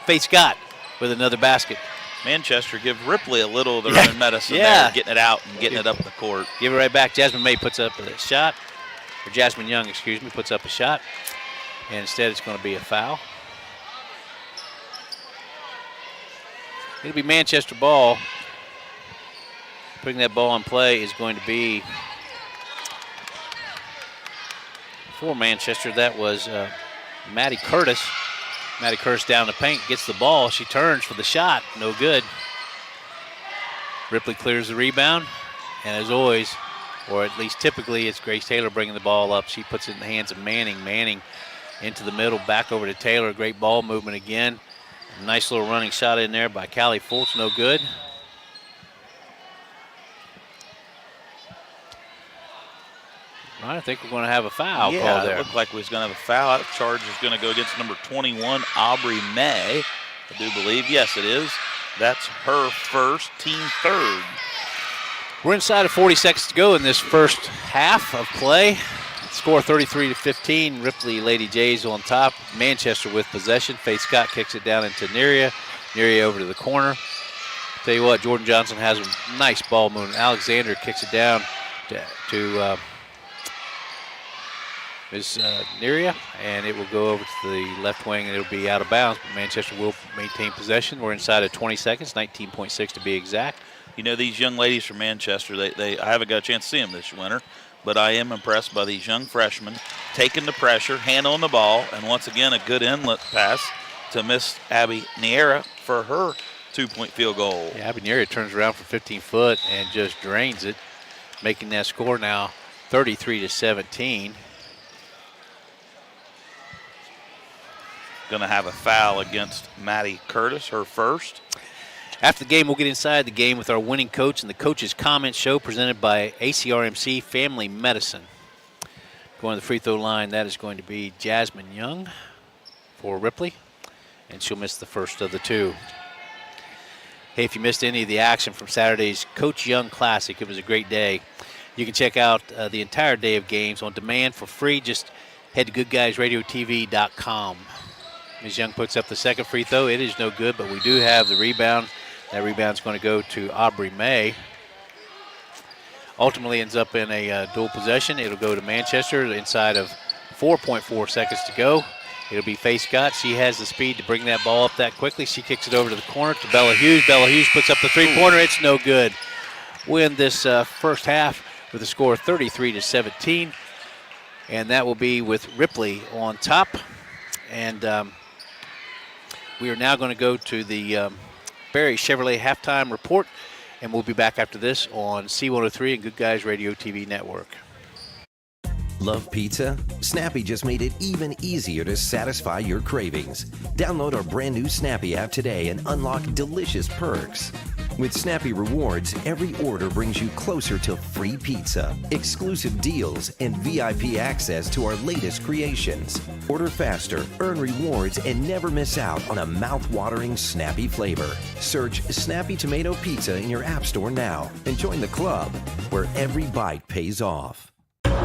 Faith Scott with another basket. Manchester give Ripley a little of their own medicine there, getting it out and getting it up the court. Give it right back. Jasmine May puts up a shot, or Jasmine Young, excuse me, puts up a shot, and instead it's going to be a foul. It'll be Manchester ball. Putting that ball in play is going to be for Manchester. That was Maddie Curtis. Maddie Curtis down the paint, gets the ball. She turns for the shot. No good. Ripley clears the rebound. And as always, or at least typically, it's Grace Taylor bringing the ball up. She puts it in the hands of Manning. Manning into the middle, back over to Taylor. Great ball movement again. Nice little running shot in there by Callie Fultz. No good. All right, I think we're going to have a foul call there. It looked like we was going to have a foul. That charge is going to go against number 21, Aubrey May. I do believe, yes, it is. That's her first, team third. We're inside of 40 seconds to go in this first half of play. Score 33-15. Ripley Lady Jays on top. Manchester with possession. Faith Scott kicks it down into Neria. Neria over to the corner. Tell you what, Jordan Johnson has a nice ball movement. Alexander kicks it down to Ms. Neria, and it will go over to the left wing, and it'll be out of bounds, but Manchester will maintain possession. We're inside of 20 seconds, 19.6 to be exact. You know, these young ladies from Manchester, I haven't got a chance to see them this winter, but I am impressed by these young freshmen taking the pressure, handling the ball, and once again, a good inlet pass to Miss Abby Niera for her two-point field goal. Yeah, Abby Niera turns around for 15 foot and just drains it, making that score now 33-17. Going to have a foul against Maddie Curtis, her first. After the game, we'll get inside the game with our winning coach and the coach's comment show presented by ACRMC Family Medicine. Going to the free throw line, that is going to be Jasmine Young for Ripley, and she'll miss the first of the two. Hey, if you missed any of the action from Saturday's Coach Young Classic, it was a great day. You can check out the entire day of games on demand for free. Just head to goodguysradiotv.com. Ms. Young puts up the second free throw. It is no good, but we do have the rebound. That rebound's going to go to Aubrey May. Ultimately ends up in a dual possession. It'll go to Manchester inside of 4.4 seconds to go. It'll be Faith Scott. She has the speed to bring that ball up that quickly. She kicks it over to the corner to Bella Hughes. Bella Hughes puts up the three-pointer. It's no good. Win this first half with a score of 33-17. And that will be with Ripley on top. And we are now going to go to the Barry Chevrolet halftime report, and we'll be back after this on C103 and Good Guys Radio TV Network. Love pizza? Snappy just made it even easier to satisfy your cravings. Download our brand new Snappy app today and unlock delicious perks. With Snappy Rewards, every order brings you closer to free pizza, exclusive deals, and VIP access to our latest creations. Order faster, earn rewards, and never miss out on a mouth-watering Snappy flavor. Search Snappy Tomato Pizza in your app store now and join the club where every bite pays off.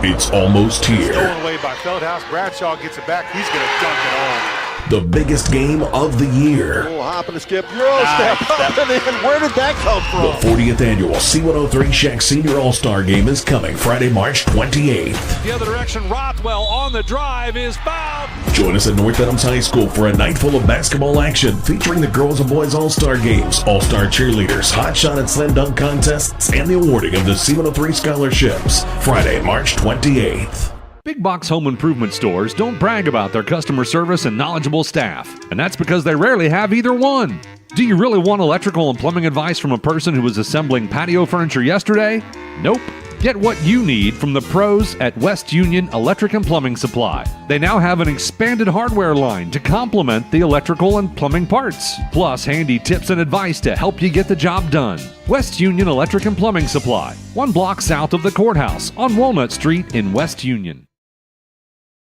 It's almost here. Stolen away by Feldhouse. Bradshaw gets it back. He's going to dunk it home. The biggest game of the year. A little hop and a skip. Euro step up and in. Where did that come from? The 40th annual C103 Shack Senior All-Star Game is coming Friday, March 28th. The other direction, Rothwell on the drive is fouled. Join us at North Adams High School for a night full of basketball action featuring the girls and boys All-Star Games, All-Star Cheerleaders, Hot Shot and Slam Dunk Contests, and the awarding of the C103 scholarships. Friday, March 28th. Big box home improvement stores don't brag about their customer service and knowledgeable staff, and that's because they rarely have either one. Do you really want electrical and plumbing advice from a person who was assembling patio furniture yesterday? Nope. Get what you need from the pros at West Union Electric and Plumbing Supply. They now have an expanded hardware line to complement the electrical and plumbing parts, plus handy tips and advice to help you get the job done. West Union Electric and Plumbing Supply, 1 block south of the courthouse on Walnut Street in West Union.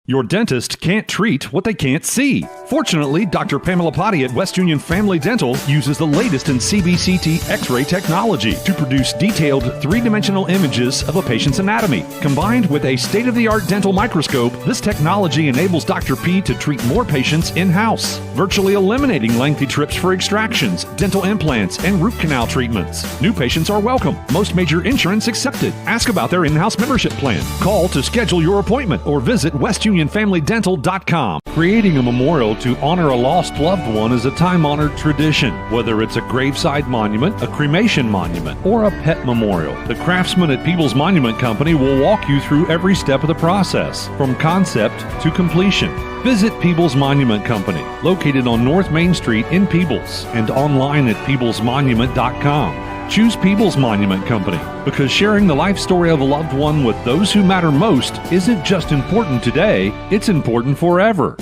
Your dentist can't treat what they can't see. Fortunately, Dr. Pamela Potty at West Union Family Dental uses the latest in CBCT X-ray technology to produce detailed three-dimensional images of a patient's anatomy. Combined with a state-of-the-art dental microscope, this technology enables Dr. P to treat more patients in-house, virtually eliminating lengthy trips for extractions, dental implants, and root canal treatments. New patients are welcome. Most major insurance accepted. Ask about their in-house membership plan. Call to schedule your appointment or visit WestUnionFamilyDental.com. Creating a memorial to honor a lost loved one is a time-honored tradition. Whether it's a graveside monument, a cremation monument, or a pet memorial, the craftsmen at Peebles Monument Company will walk you through every step of the process, from concept to completion. Visit Peebles Monument Company, located on North Main Street in Peebles, and online at PeeblesMonument.com. Choose Peebles Monument Company because sharing the life story of a loved one with those who matter most isn't just important today, it's important forever.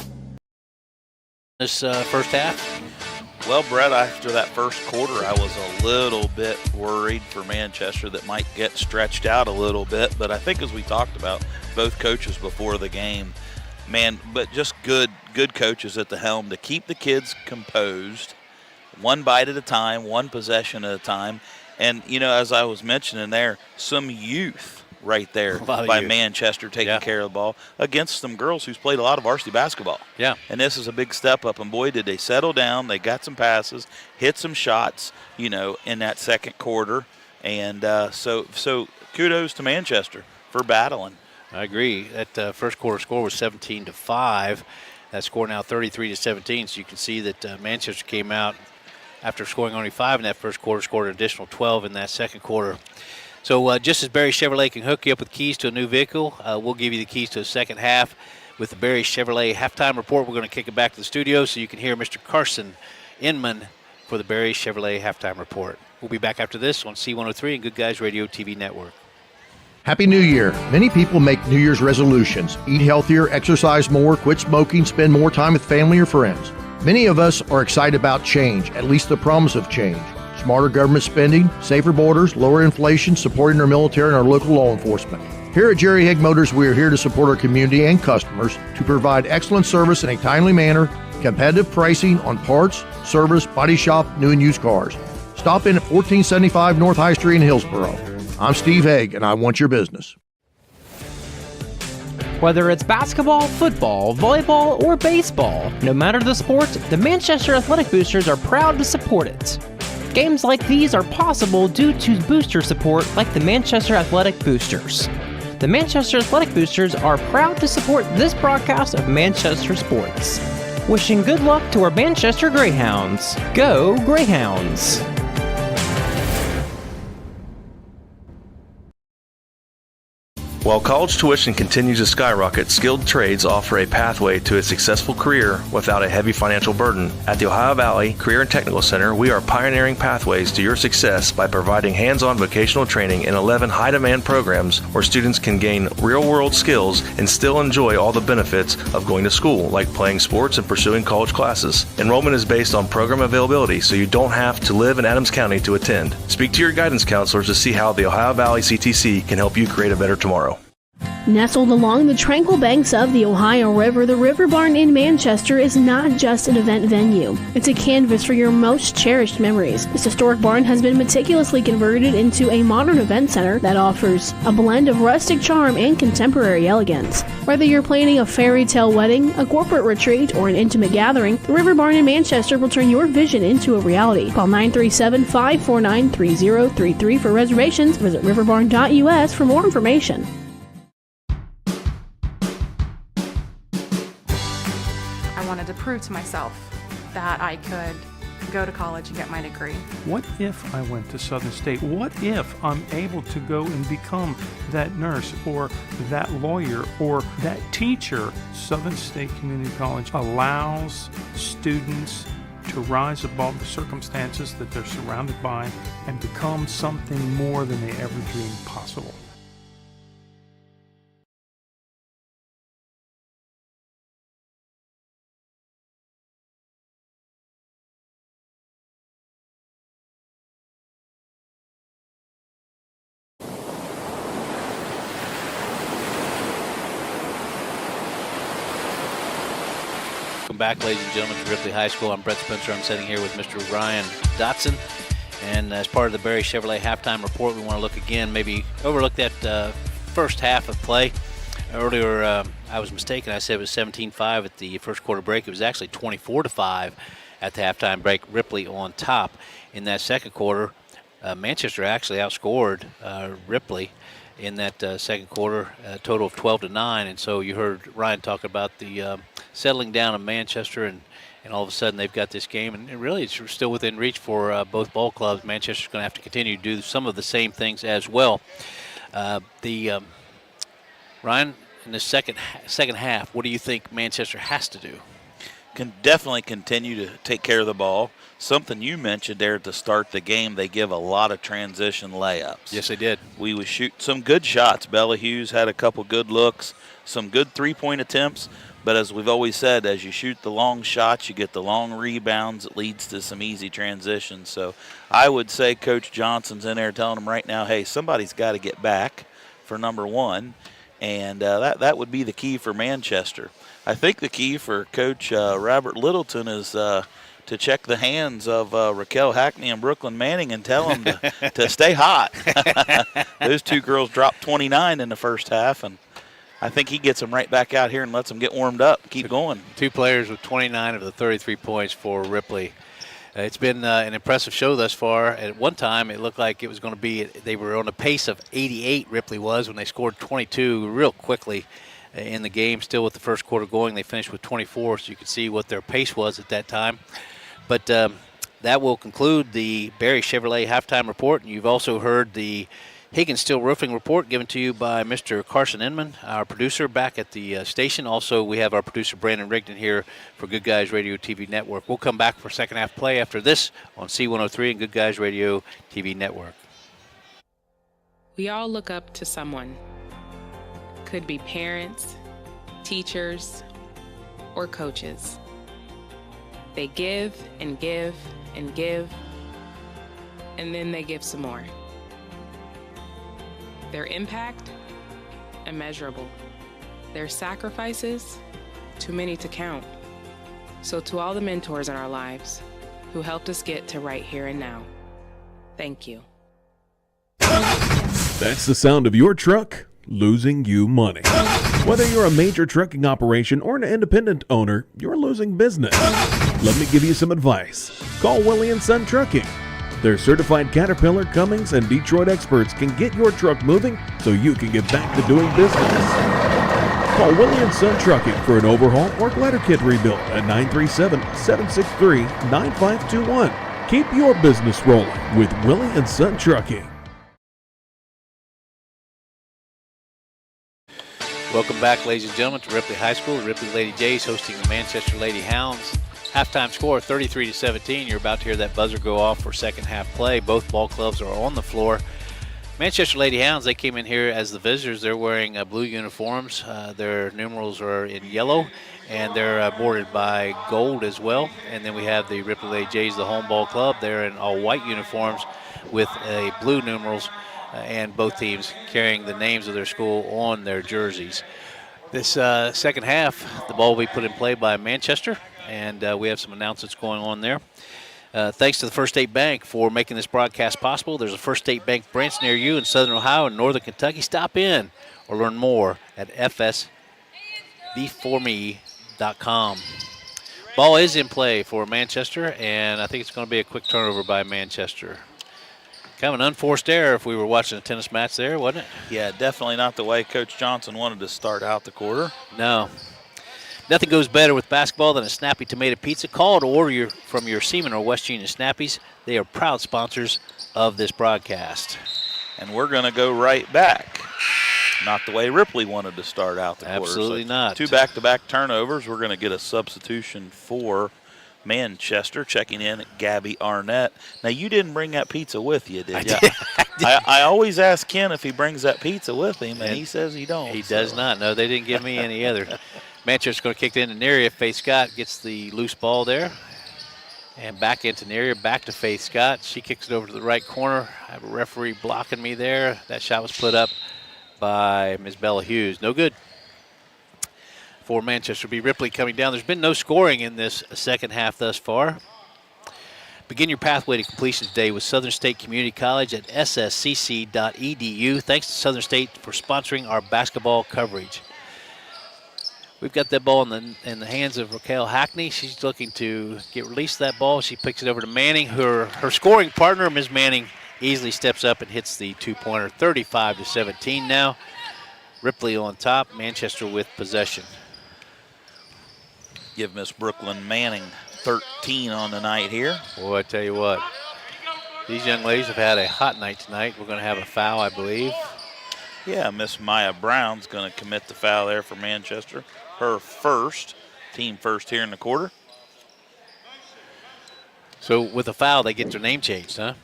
This first half? Well, Brett, after that first quarter, I was a little bit worried for Manchester that might get stretched out a little bit. But I think as we talked about, both coaches before the game, but just good coaches at the helm to keep the kids composed, one bite at a time, one possession at a time. And, as I was mentioning there, some youth right there by Manchester taking care of the ball against some girls who's played a lot of varsity basketball. Yeah. And this is a big step up. And, boy, did they settle down. They got some passes, hit some shots, in that second quarter. And so kudos to Manchester for battling. I agree. That first quarter score was 17-5. That score now 33-17. So you can see that Manchester came out after scoring only 5 in that first quarter, scored an additional 12 in that second quarter. So just as Barry Chevrolet can hook you up with keys to a new vehicle, we'll give you the keys to the second half with the Barry Chevrolet halftime report. We're going to kick it back to the studio so you can hear Mr. Carson Inman for the Barry Chevrolet halftime report. We'll be back after this on C103 and Good Guys Radio TV Network. Happy New Year. Many people make New Year's resolutions. Eat healthier, exercise more, quit smoking, spend more time with family or friends. Many of us are excited about change, at least the promise of change. Smarter government spending, safer borders, lower inflation, supporting our military and our local law enforcement. Here at Jerry Haig Motors, we are here to support our community and customers to provide excellent service in a timely manner, competitive pricing on parts, service, body shop, new and used cars. Stop in at 1475 North High Street in Hillsboro. I'm Steve Haig, and I want your business. Whether it's basketball, football, volleyball, or baseball, no matter the sport, the Manchester Athletic Boosters are proud to support it. Games like these are possible due to booster support like the Manchester Athletic Boosters. The Manchester Athletic Boosters are proud to support this broadcast of Manchester sports. Wishing good luck to our Manchester Greyhounds. Go Greyhounds! While college tuition continues to skyrocket, skilled trades offer a pathway to a successful career without a heavy financial burden. At the Ohio Valley Career and Technical Center, we are pioneering pathways to your success by providing hands-on vocational training in 11 high-demand programs where students can gain real-world skills and still enjoy all the benefits of going to school, like playing sports and pursuing college classes. Enrollment is based on program availability, so you don't have to live in Adams County to attend. Speak to your guidance counselors to see how the Ohio Valley CTC can help you create a better tomorrow. Nestled along the tranquil banks of the Ohio River, the River Barn in Manchester is not just an event venue. It's a canvas for your most cherished memories. This historic barn has been meticulously converted into a modern event center that offers a blend of rustic charm and contemporary elegance. Whether you're planning a fairy tale wedding, a corporate retreat, or an intimate gathering, the River Barn in Manchester will turn your vision into a reality. Call 937-549-3033 for reservations. Visit riverbarn.us for more information. I wanted to prove to myself that I could go to college and get my degree. What if I went to Southern State? What if I'm able to go and become that nurse or that lawyer or that teacher? Southern State Community College allows students to rise above the circumstances that they're surrounded by and become something more than they ever dreamed possible. Welcome back, ladies and gentlemen, to Ripley High School. I'm Brett Spencer. I'm sitting here with Mr. Ryan Dotson. And as part of the Barry Chevrolet halftime report, we want to look again, maybe overlook that first half of play. Earlier, I was mistaken. I said it was 17-5 at the first quarter break. It was actually 24-5 at the halftime break. Ripley on top. In that second quarter, Manchester actually outscored Ripley in that second quarter, a total of 12-9. And so you heard Ryan talk about the settling down of Manchester, and all of a sudden they've got this game. And really it's still within reach for both ball clubs. Manchester's going to have to continue to do some of the same things as well. Ryan, in the second half, what do you think Manchester has to do? Can definitely continue to take care of the ball. Something you mentioned there at the start of the game, they give a lot of transition layups. Yes, they did. We would shoot some good shots. Bella Hughes had a couple good looks, some good three-point attempts. But as we've always said, as you shoot the long shots, you get the long rebounds. It leads to some easy transitions. So I would say Coach Johnson's in there telling them right now, hey, somebody's got to get back for number one. And that would be the key for Manchester. I think the key for Coach Robert Littleton is to check the hands of Raquel Hackney and Brooklyn Manning and tell them to stay hot. Those two girls dropped 29 in the first half, and I think he gets them right back out here and lets them get warmed up, keep going. Two players with 29 of the 33 points for Ripley. It's been an impressive show thus far. At one time, it looked like it was going to be, they were on a pace of 88, Ripley was, when they scored 22 real quickly in the game. Still with the first quarter going, they finished with 24, so you can see what their pace was at that time. But that will conclude the Barry Chevrolet halftime report. And you've also heard the Higgins Steel Roofing report given to you by Mr. Carson Inman, our producer back at the station. Also, we have our producer Brandon Rigdon here for Good Guys Radio TV Network. We'll come back for second half play after this on C103 and Good Guys Radio TV Network. We all look up to someone. Could be parents, teachers, or coaches. They give and give and give, and then they give some more. Their impact, immeasurable. Their sacrifices, too many to count. So to all the mentors in our lives who helped us get to right here and now, thank you. That's the sound of your truck losing you money. Whether you're a major trucking operation or an independent owner, you're losing business. Let me give you some advice. Call Willie & Son Trucking. Their certified Caterpillar, Cummins, and Detroit experts can get your truck moving so you can get back to doing business. Call Willie & Son Trucking for an overhaul or glider kit rebuild at 937-763-9521. Keep your business rolling with Willie & Son Trucking. Welcome back, ladies and gentlemen, to Ripley High School. The Ripley Lady Jays hosting the Manchester Lady Hounds. Halftime score 33-17. You're about to hear that buzzer go off for second half play. Both ball clubs are on the floor. Manchester Lady Hounds, they came in here as the visitors. They're wearing blue uniforms. Their numerals are in yellow, and they're bordered by gold as well. And then we have the Ripley Lady Jays, the home ball club. They're in all white uniforms with blue numerals, and both teams carrying the names of their school on their jerseys. This second half, the ball will be put in play by Manchester, and we have some announcements going on there. Thanks to the First State Bank for making this broadcast possible. There's a First State Bank branch near you in Southern Ohio and Northern Kentucky. Stop in or learn more at fsbforme.com. Ball is in play for Manchester, and I think it's going to be a quick turnover by Manchester. Kind of an unforced error if we were watching a tennis match there, wasn't it? Yeah, definitely not the way Coach Johnson wanted to start out the quarter. No. Nothing goes better with basketball than a snappy tomato pizza. Call to order from your Seaman or West Union Snappies. They are proud sponsors of this broadcast. And we're going to go right back. Not the way Ripley wanted to start out the quarter. Absolutely not. Two back-to-back turnovers. We're going to get a substitution for Manchester, checking in at Gabby Arnett. Now, you didn't bring that pizza with you, did you? I always ask Ken if he brings that pizza with him, and he says he don't. He does not. No, they didn't give me any other. Manchester's going to kick it into Neria. Faith Scott gets the loose ball there. And back into Neria, back to Faith Scott. She kicks it over to the right corner. I have a referee blocking me there. That shot was put up by Ms. Bella Hughes. No good. for Manchester will be Ripley coming down. There's been no scoring in this second half thus far. Begin your pathway to completion today with Southern State Community College at sscc.edu. Thanks to Southern State for sponsoring our basketball coverage. We've got that ball in the hands of Raquel Hackney. She's looking to get released of that ball. She picks it over to Manning. Her scoring partner, Ms. Manning, easily steps up and hits the two-pointer, 35-17 now. Ripley on top, Manchester with possession. Give Miss Brooklyn Manning 13 on the night here. Boy, I tell you what, these young ladies have had a hot night tonight. We're going to have a foul, I believe. Yeah, Miss Maya Brown's going to commit the foul there for Manchester. Her first, team first here in the quarter. So with a foul, they get their name changed, huh?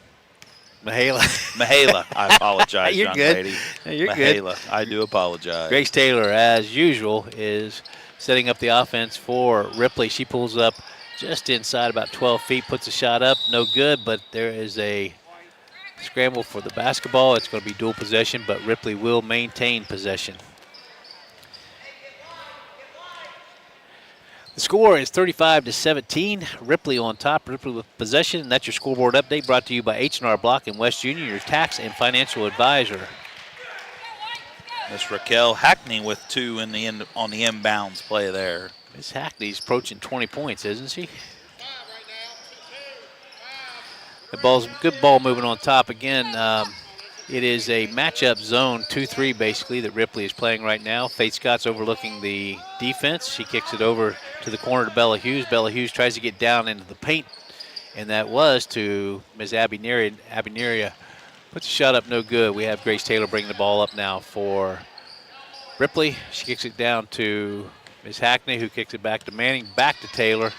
Mahala. Mahala. I apologize, You're young good. lady. You're Mahala. good. I do apologize. Grace Taylor, as usual, is setting up the offense for Ripley. She pulls up just inside about 12 feet, puts a shot up. No good, but there is a scramble for the basketball. It's going to be dual possession, but Ripley will maintain possession. The score is 35-17. Ripley on top. Ripley with possession. And that's your scoreboard update brought to you by H&R Block and West Union, your tax and financial advisor. Miss Raquel Hackney with 2 on the inbounds play there. Miss Hackney's approaching 20 points, isn't she? The ball's good ball moving on top again. It is a matchup zone 2-3 basically that Ripley is playing right now. Faith Scott's overlooking the defense. She kicks it over to the corner to Bella Hughes. Bella Hughes tries to get down into the paint, and that was to Ms. Abby Neria. Abby Neria puts a shot up, no good. We have Grace Taylor bringing the ball up now for Ripley. She kicks it down to Ms. Hackney, who kicks it back to Manning, back to Taylor.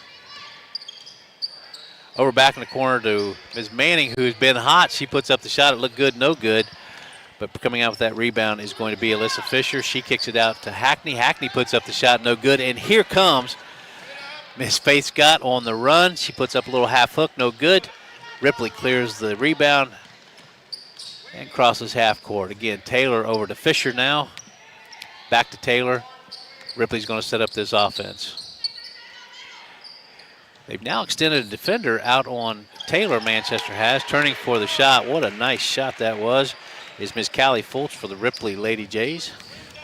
Over back in the corner to Ms. Manning, who's been hot. She puts up the shot. It looked good, no good. But coming out with that rebound is going to be Alyssa Fisher. She kicks it out to Hackney. Hackney puts up the shot, no good. And here comes Ms. Faith Scott on the run. She puts up a little half hook, no good. Ripley clears the rebound and crosses half court. Again, Taylor over to Fisher now. Back to Taylor. Ripley's going to set up this offense. They've now extended a defender out on Taylor, Manchester has, turning for the shot. What a nice shot that was, is Miss Callie Fultz for the Ripley Lady Jays.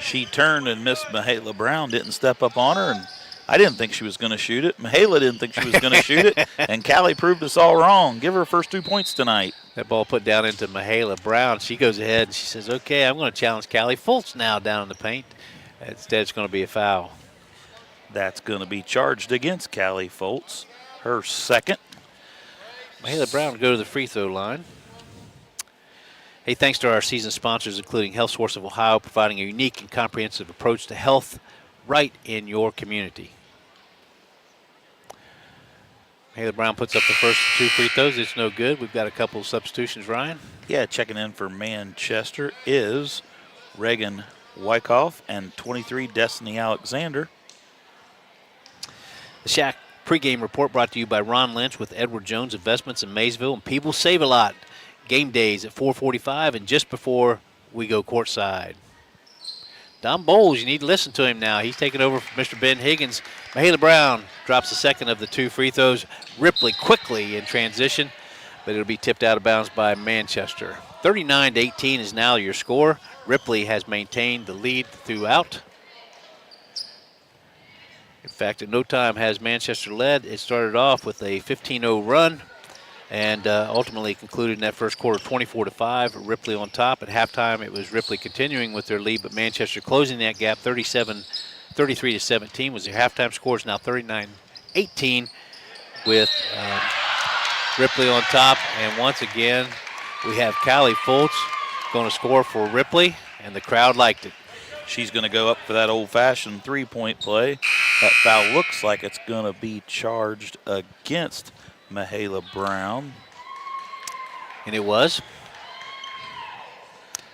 She turned and Miss Mahala Brown didn't step up on her, and I didn't think she was going to shoot it. Mahala didn't think she was going to shoot it, and Callie proved us all wrong. Give her first 2 points tonight. That ball put down into Mahala Brown. She goes ahead and she says, okay, I'm going to challenge Callie Fultz now down in the paint. Instead, it's going to be a foul. That's going to be charged against Callie Fultz. Her second. Mahala Brown go to the free throw line. Hey, thanks to our season sponsors, including Health Source of Ohio, providing a unique and comprehensive approach to health right in your community. Mahala Brown puts up the first 2 free throws. It's no good. We've got a couple of substitutions, Ryan. Yeah, checking in for Manchester is Reagan Wyckoff and 23 Destiny Alexander. The Shack pregame report brought to you by Ron Lynch with Edward Jones Investments in Maysville and People Save a Lot. Game days at 4:45 and just before we go courtside. Don Bowles, you need to listen to him now. He's taking over from Mr. Ben Higgins. Mahala Brown drops the second of the 2 free throws. Ripley quickly in transition, but it'll be tipped out of bounds by Manchester. 39-18 is now your score. Ripley has maintained the lead throughout. In fact, at no time has Manchester led. It started off with a 15-0 run and ultimately concluded in that first quarter 24-5. Ripley on top. At halftime, it was Ripley continuing with their lead, but Manchester closing that gap. 33-17 was their halftime score. It's now 39-18 with Ripley on top. And once again, we have Callie Fultz going to score for Ripley, and the crowd liked it. She's going to go up for that old-fashioned three-point play. That foul looks like it's going to be charged against Mahala Brown. And it was.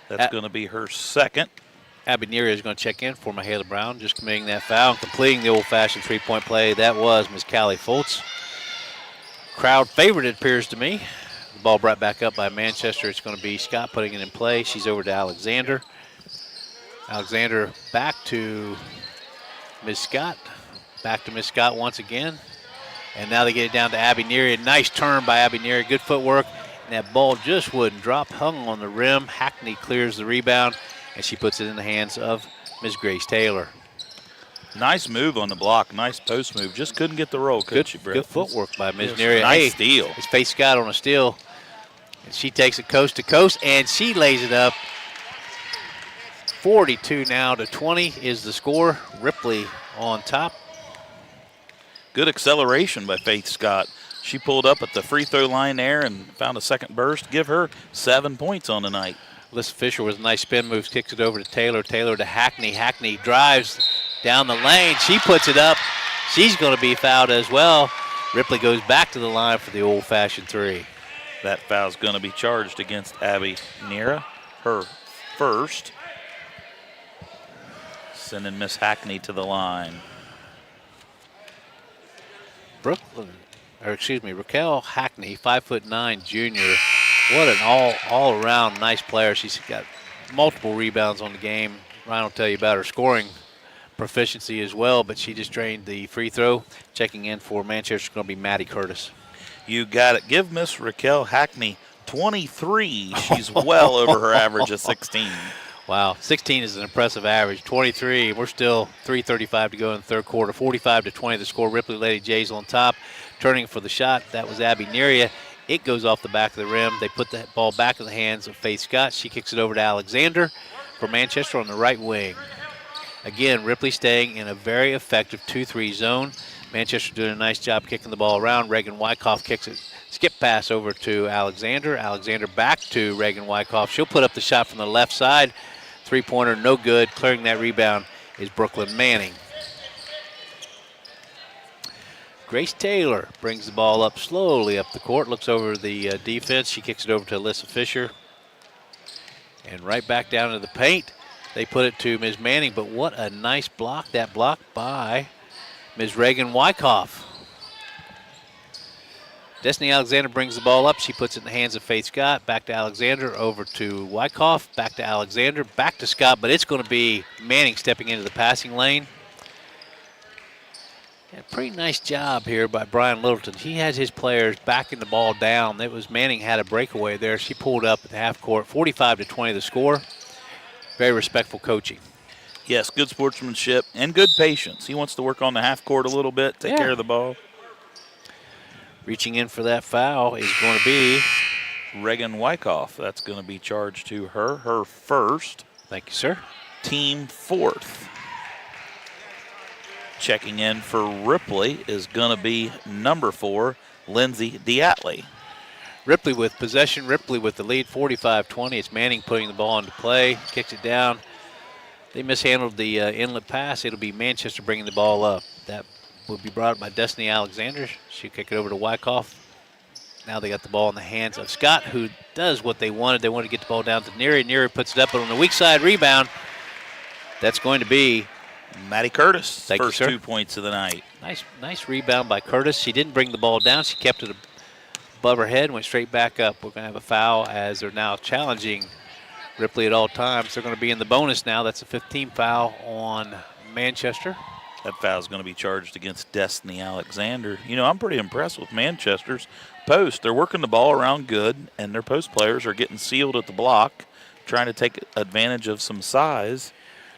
That's going to be her second. Abby Neria is going to check in for Mahala Brown, just committing that foul and completing the old-fashioned three-point play. That was Ms. Callie Fultz. Crowd favorite, it appears to me. The ball brought back up by Manchester. It's going to be Scott putting it in play. She's over to Alexander. Alexander back to Ms. Scott. Back to Ms. Scott once again. And now they get it down to Abby Neary. A nice turn by Abby Neary. Good footwork. And that ball just wouldn't drop. Hung on the rim. Hackney clears the rebound. And she puts it in the hands of Ms. Grace Taylor. Nice move on the block. Nice post move. Just couldn't get the roll, could she, Brett? Good footwork by Ms. Yes, Neary. nice steal. It's Faith Scott on a steal. And she takes it coast to coast, and she lays it up. 42 now to 20 is the score. Ripley on top. Good acceleration by Faith Scott. She pulled up at the free throw line there and found a second burst. Give her 7 points on the night. Alyssa Fisher with a nice spin move, kicks it over to Taylor. Taylor to Hackney. Hackney drives down the lane. She puts it up. She's going to be fouled as well. Ripley goes back to the line for the old-fashioned three. That foul's going to be charged against Abby Neary, her first. Sending Miss Hackney to the line. Raquel Hackney, 5'9" junior. What an all-around nice player. She's got multiple rebounds on the game. Ryan will tell you about her scoring proficiency as well, but she just drained the free throw. Checking in for Manchester is going to be Maddie Curtis. You got it. Give Miss Raquel Hackney 23. She's well over her average of 16. Wow, 16 is an impressive average. 23, we're still 3:35 to go in the third quarter. 45 to 20 the score. Ripley Lady Jays on top. Turning for the shot, that was Abby Neary. It goes off the back of the rim. They put the ball back in the hands of Faith Scott. She kicks it over to Alexander for Manchester on the right wing. Again, Ripley staying in a very effective 2-3 zone. Manchester doing a nice job kicking the ball around. Reagan Wyckoff kicks it. Skip pass over to Alexander. Alexander back to Reagan Wyckoff. She'll put up the shot from the left side. Three-pointer, no good. Clearing that rebound is Brooklyn Manning. Grace Taylor brings the ball up slowly up the court. Looks over the defense. She kicks it over to Alyssa Fisher. And right back down to the paint. They put it to Ms. Manning, but what a nice block. That block by Ms. Reagan Wyckoff. Destiny Alexander brings the ball up. She puts it in the hands of Faith Scott. Back to Alexander, over to Wyckoff. Back to Alexander, back to Scott, but it's going to be Manning stepping into the passing lane. Yeah, pretty nice job here by Brian Littleton. He has his players backing the ball down. It was Manning had a breakaway there. She pulled up at the half court. 45 to 20 the score. Very respectful coaching. Yes, good sportsmanship and good patience. He wants to work on the half court a little bit, take care of the ball. Reaching in for that foul is going to be Reagan Wyckoff. That's going to be charged to her, her first. Thank you, sir. Team fourth. Checking in for Ripley is going to be number 4, Lindsay Diatley. Ripley with possession. Ripley with the lead, 45-20. It's Manning putting the ball into play. Kicks it down. They mishandled the inlet pass. It'll be Manchester bringing the ball up. That will be brought up by Destiny Alexander. She'll kick it over to Wyckoff. Now they got the ball in the hands of Scott, who does what they wanted. They wanted to get the ball down to Neary. Neary puts it up, but on the weak side rebound, that's going to be Maddie Curtis. Thank first you, sir. 2 points of the night. Nice rebound by Curtis. She didn't bring the ball down. She kept it above her head and went straight back up. We're going to have a foul as they're now challenging Ripley at all times. They're going to be in the bonus now. That's a 15 foul on Manchester. That foul is going to be charged against Destiny Alexander. You know, I'm pretty impressed with Manchester's post. They're working the ball around good, and their post players are getting sealed at the block, trying to take advantage of some size,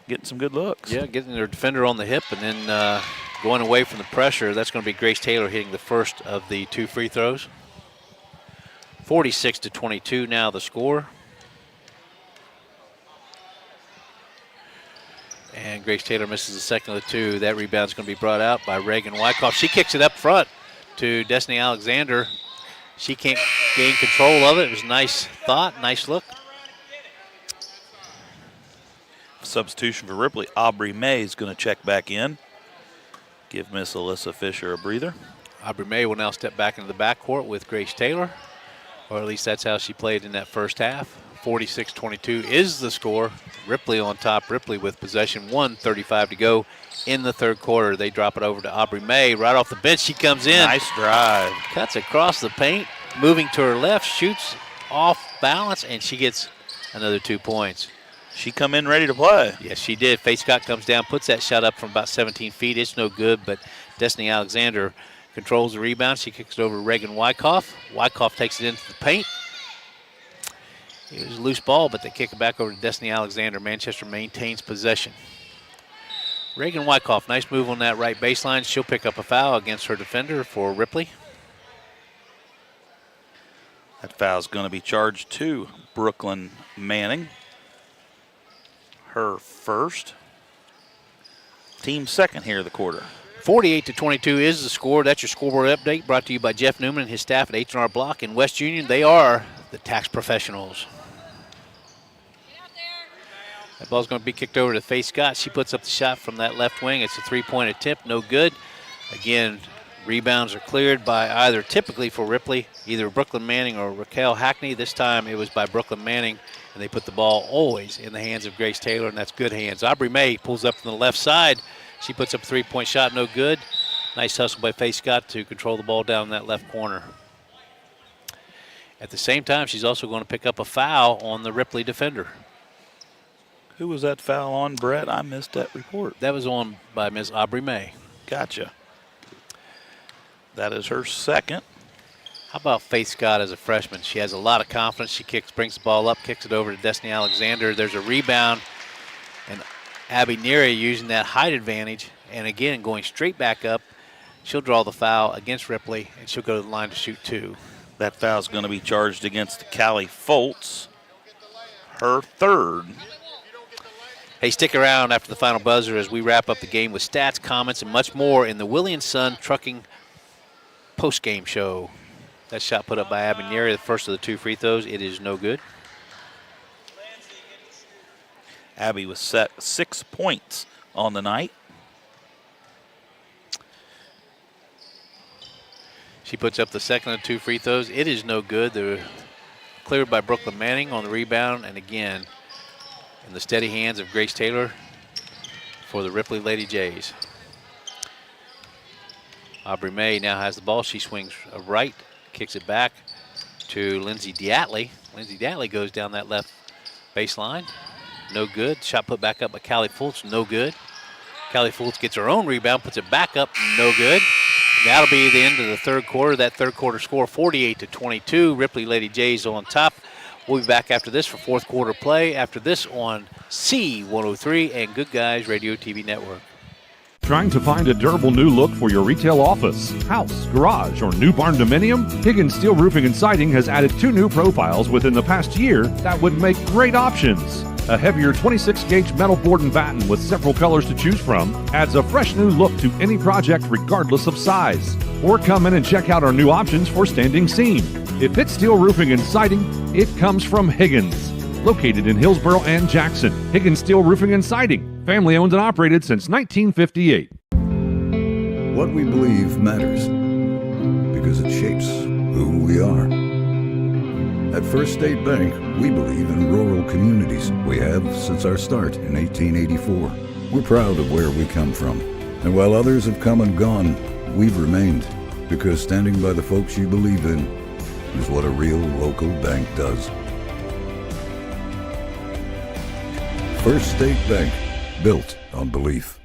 getting some good looks. Yeah, getting their defender on the hip and then going away from the pressure. That's going to be Grace Taylor hitting the first of the 2 free throws. 46 to 22 now the score. And Grace Taylor misses the second of the 2. That rebound's going to be brought out by Reagan Wyckoff. She kicks it up front to Destiny Alexander. She can't gain control of it. It was a nice thought, nice look. Substitution for Ripley. Aubrey May is going to check back in. Give Miss Alyssa Fisher a breather. Aubrey May will now step back into the backcourt with Grace Taylor, or at least that's how she played in that first half. 46-22 is the score. Ripley on top. Ripley with possession. 1:35 to go in the third quarter. They drop it over to Aubrey May. Right off the bench, she comes in. Nice drive. Cuts across the paint, moving to her left, shoots off balance, and she gets another 2 points. She come in ready to play. Yes, she did. Faith Scott comes down, puts that shot up from about 17 feet. It's no good, but Destiny Alexander controls the rebound. She kicks it over to Reagan Wyckoff. Wyckoff takes it into the paint. It was a loose ball, but they kick it back over to Destiny Alexander. Manchester maintains possession. Reagan Wyckoff, nice move on that right baseline. She'll pick up a foul against her defender for Ripley. That foul's going to be charged to Brooklyn Manning. Her first. Team second here of the quarter. 48-22 is the score. That's your scoreboard update brought to you by Jeff Newman and his staff at H&R Block in West Union. They are the tax professionals. That ball's going to be kicked over to Faith Scott. She puts up the shot from that left wing. It's a three-point attempt, no good. Again, rebounds are cleared by either, typically for Ripley, either Brooklyn Manning or Raquel Hackney. This time it was by Brooklyn Manning, and they put the ball always in the hands of Grace Taylor, and that's good hands. Aubrey May pulls up from the left side. She puts up a three-point shot, no good. Nice hustle by Faith Scott to control the ball down in that left corner. At the same time, she's also going to pick up a foul on the Ripley defender. Who was that foul on, Brett? I missed that report. That was on by Ms. Aubrey May. Gotcha. That is her second. How about Faith Scott as a freshman? She has a lot of confidence. She brings the ball up, kicks it over to Destiny Alexander. There's a rebound, and Abby Neary using that height advantage, and again going straight back up. She'll draw the foul against Ripley, and she'll go to the line to shoot two. That foul's going to be charged against Callie Foltz, her third. Hey, stick around after the final buzzer as we wrap up the game with stats, comments, and much more in the Willie & Son Trucking post-game show. That shot put up by Abby Neary, the first of the two free throws. It is no good. Abby was set 6 points on the night. She puts up the second of two free throws. It is no good. They're cleared by Brooklyn Manning on the rebound, and again, in the steady hands of Grace Taylor for the Ripley Lady Jays. Aubrey May now has the ball. She swings right, kicks it back to Lindsay Diatley. Lindsay Diatley goes down that left baseline. No good. Shot put back up by Callie Foltz. No good. Callie Foltz gets her own rebound, puts it back up. No good. And that'll be the end of the third quarter. That third quarter score, 48-22. Ripley Lady Jays on top. We'll be back after this for fourth quarter play. After this on C103 and Good Guys Radio TV Network. Trying to find a durable new look for your retail office, house, garage, or new barn dominium? Higgins Steel Roofing and Siding has added 2 new profiles within the past year that would make great options. A heavier 26-gauge metal board and batten with several colors to choose from adds a fresh new look to any project regardless of size. Or come in and check out our new options for standing seam. If it's steel roofing and siding, it comes from Higgins. Located in Hillsboro and Jackson, Higgins Steel Roofing and Siding, family owned and operated since 1958. What we believe matters because it shapes who we are. At First State Bank, we believe in rural communities. We have since our start in 1884. We're proud of where we come from. And while others have come and gone, we've remained because standing by the folks you believe in is what a real local bank does. First State Bank, built on belief.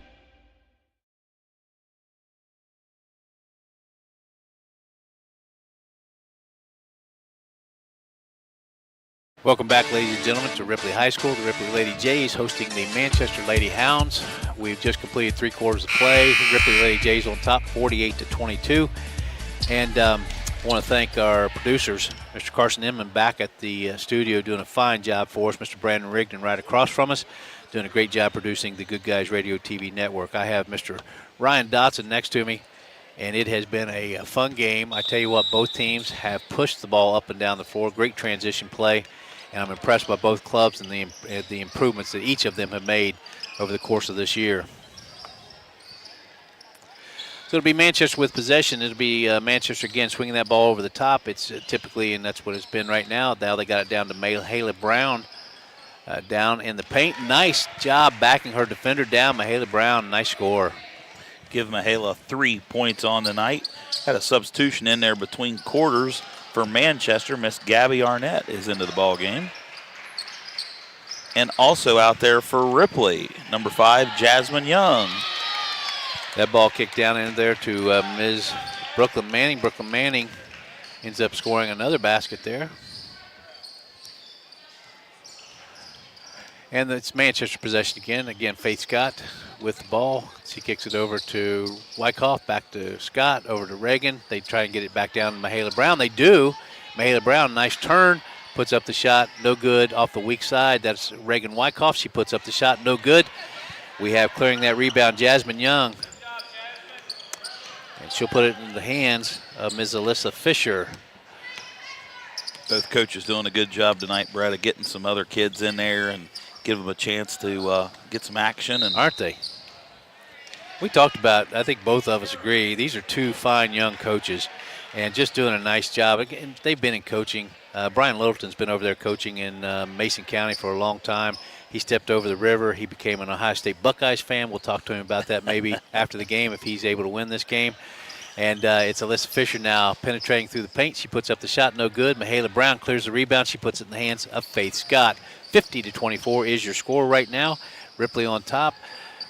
Welcome back, ladies and gentlemen, to Ripley High School. The Ripley Lady Jays hosting the Manchester Lady Hounds. We've just completed 3 quarters of play. Ripley Lady Jays on top, 48-22. And I want to thank our producers, Mr. Carson Inman back at the studio doing a fine job for us. Mr. Brandon Rigdon right across from us doing a great job producing the Good Guys Radio TV Network. I have Mr. Ryan Dotson next to me, and it has been a fun game. I tell you what, both teams have pushed the ball up and down the floor. Great transition play, and I'm impressed by both clubs and the improvements that each of them have made over the course of this year. So it'll be Manchester with possession. It'll be Manchester again swinging that ball over the top. It's typically, and that's what it's been right now. Now they got it down to Mahalia Brown down in the paint. Nice job backing her defender down. Mahalia Brown, nice score. Give Mahalia 3 points on the night. Had a substitution in there between quarters for Manchester. Miss Gabby Arnett is into the ball game. And also out there for Ripley, number 5, Jasmine Young. That ball kicked down in there to Ms. Brooklyn Manning. Brooklyn Manning ends up scoring another basket there. And it's Manchester possession again. Again, Faith Scott with the ball. She kicks it over to Wyckoff, back to Scott, over to Reagan. They try and get it back down to Mahala Brown. They do. Mahala Brown, nice turn, puts up the shot, no good, off the weak side. That's Reagan Wyckoff. She puts up the shot, no good. We have clearing that rebound, Jasmine Young. And she'll put it in the hands of Ms. Alyssa Fisher. Both coaches doing a good job tonight, Brett, of getting some other kids in there and give them a chance to get some action. And aren't they? We talked about, I think both of us agree, these are two fine young coaches and just doing a nice job. Again, they've been in coaching. Brian Littleton's been over there coaching in Mason County for a long time. He stepped over the river. He became an Ohio State Buckeyes fan. We'll talk to him about that maybe after the game if he's able to win this game. And it's Alyssa Fisher now penetrating through the paint. She puts up the shot, no good. Mahala Brown clears the rebound. She puts it in the hands of Faith Scott. 50-24 is your score right now. Ripley on top.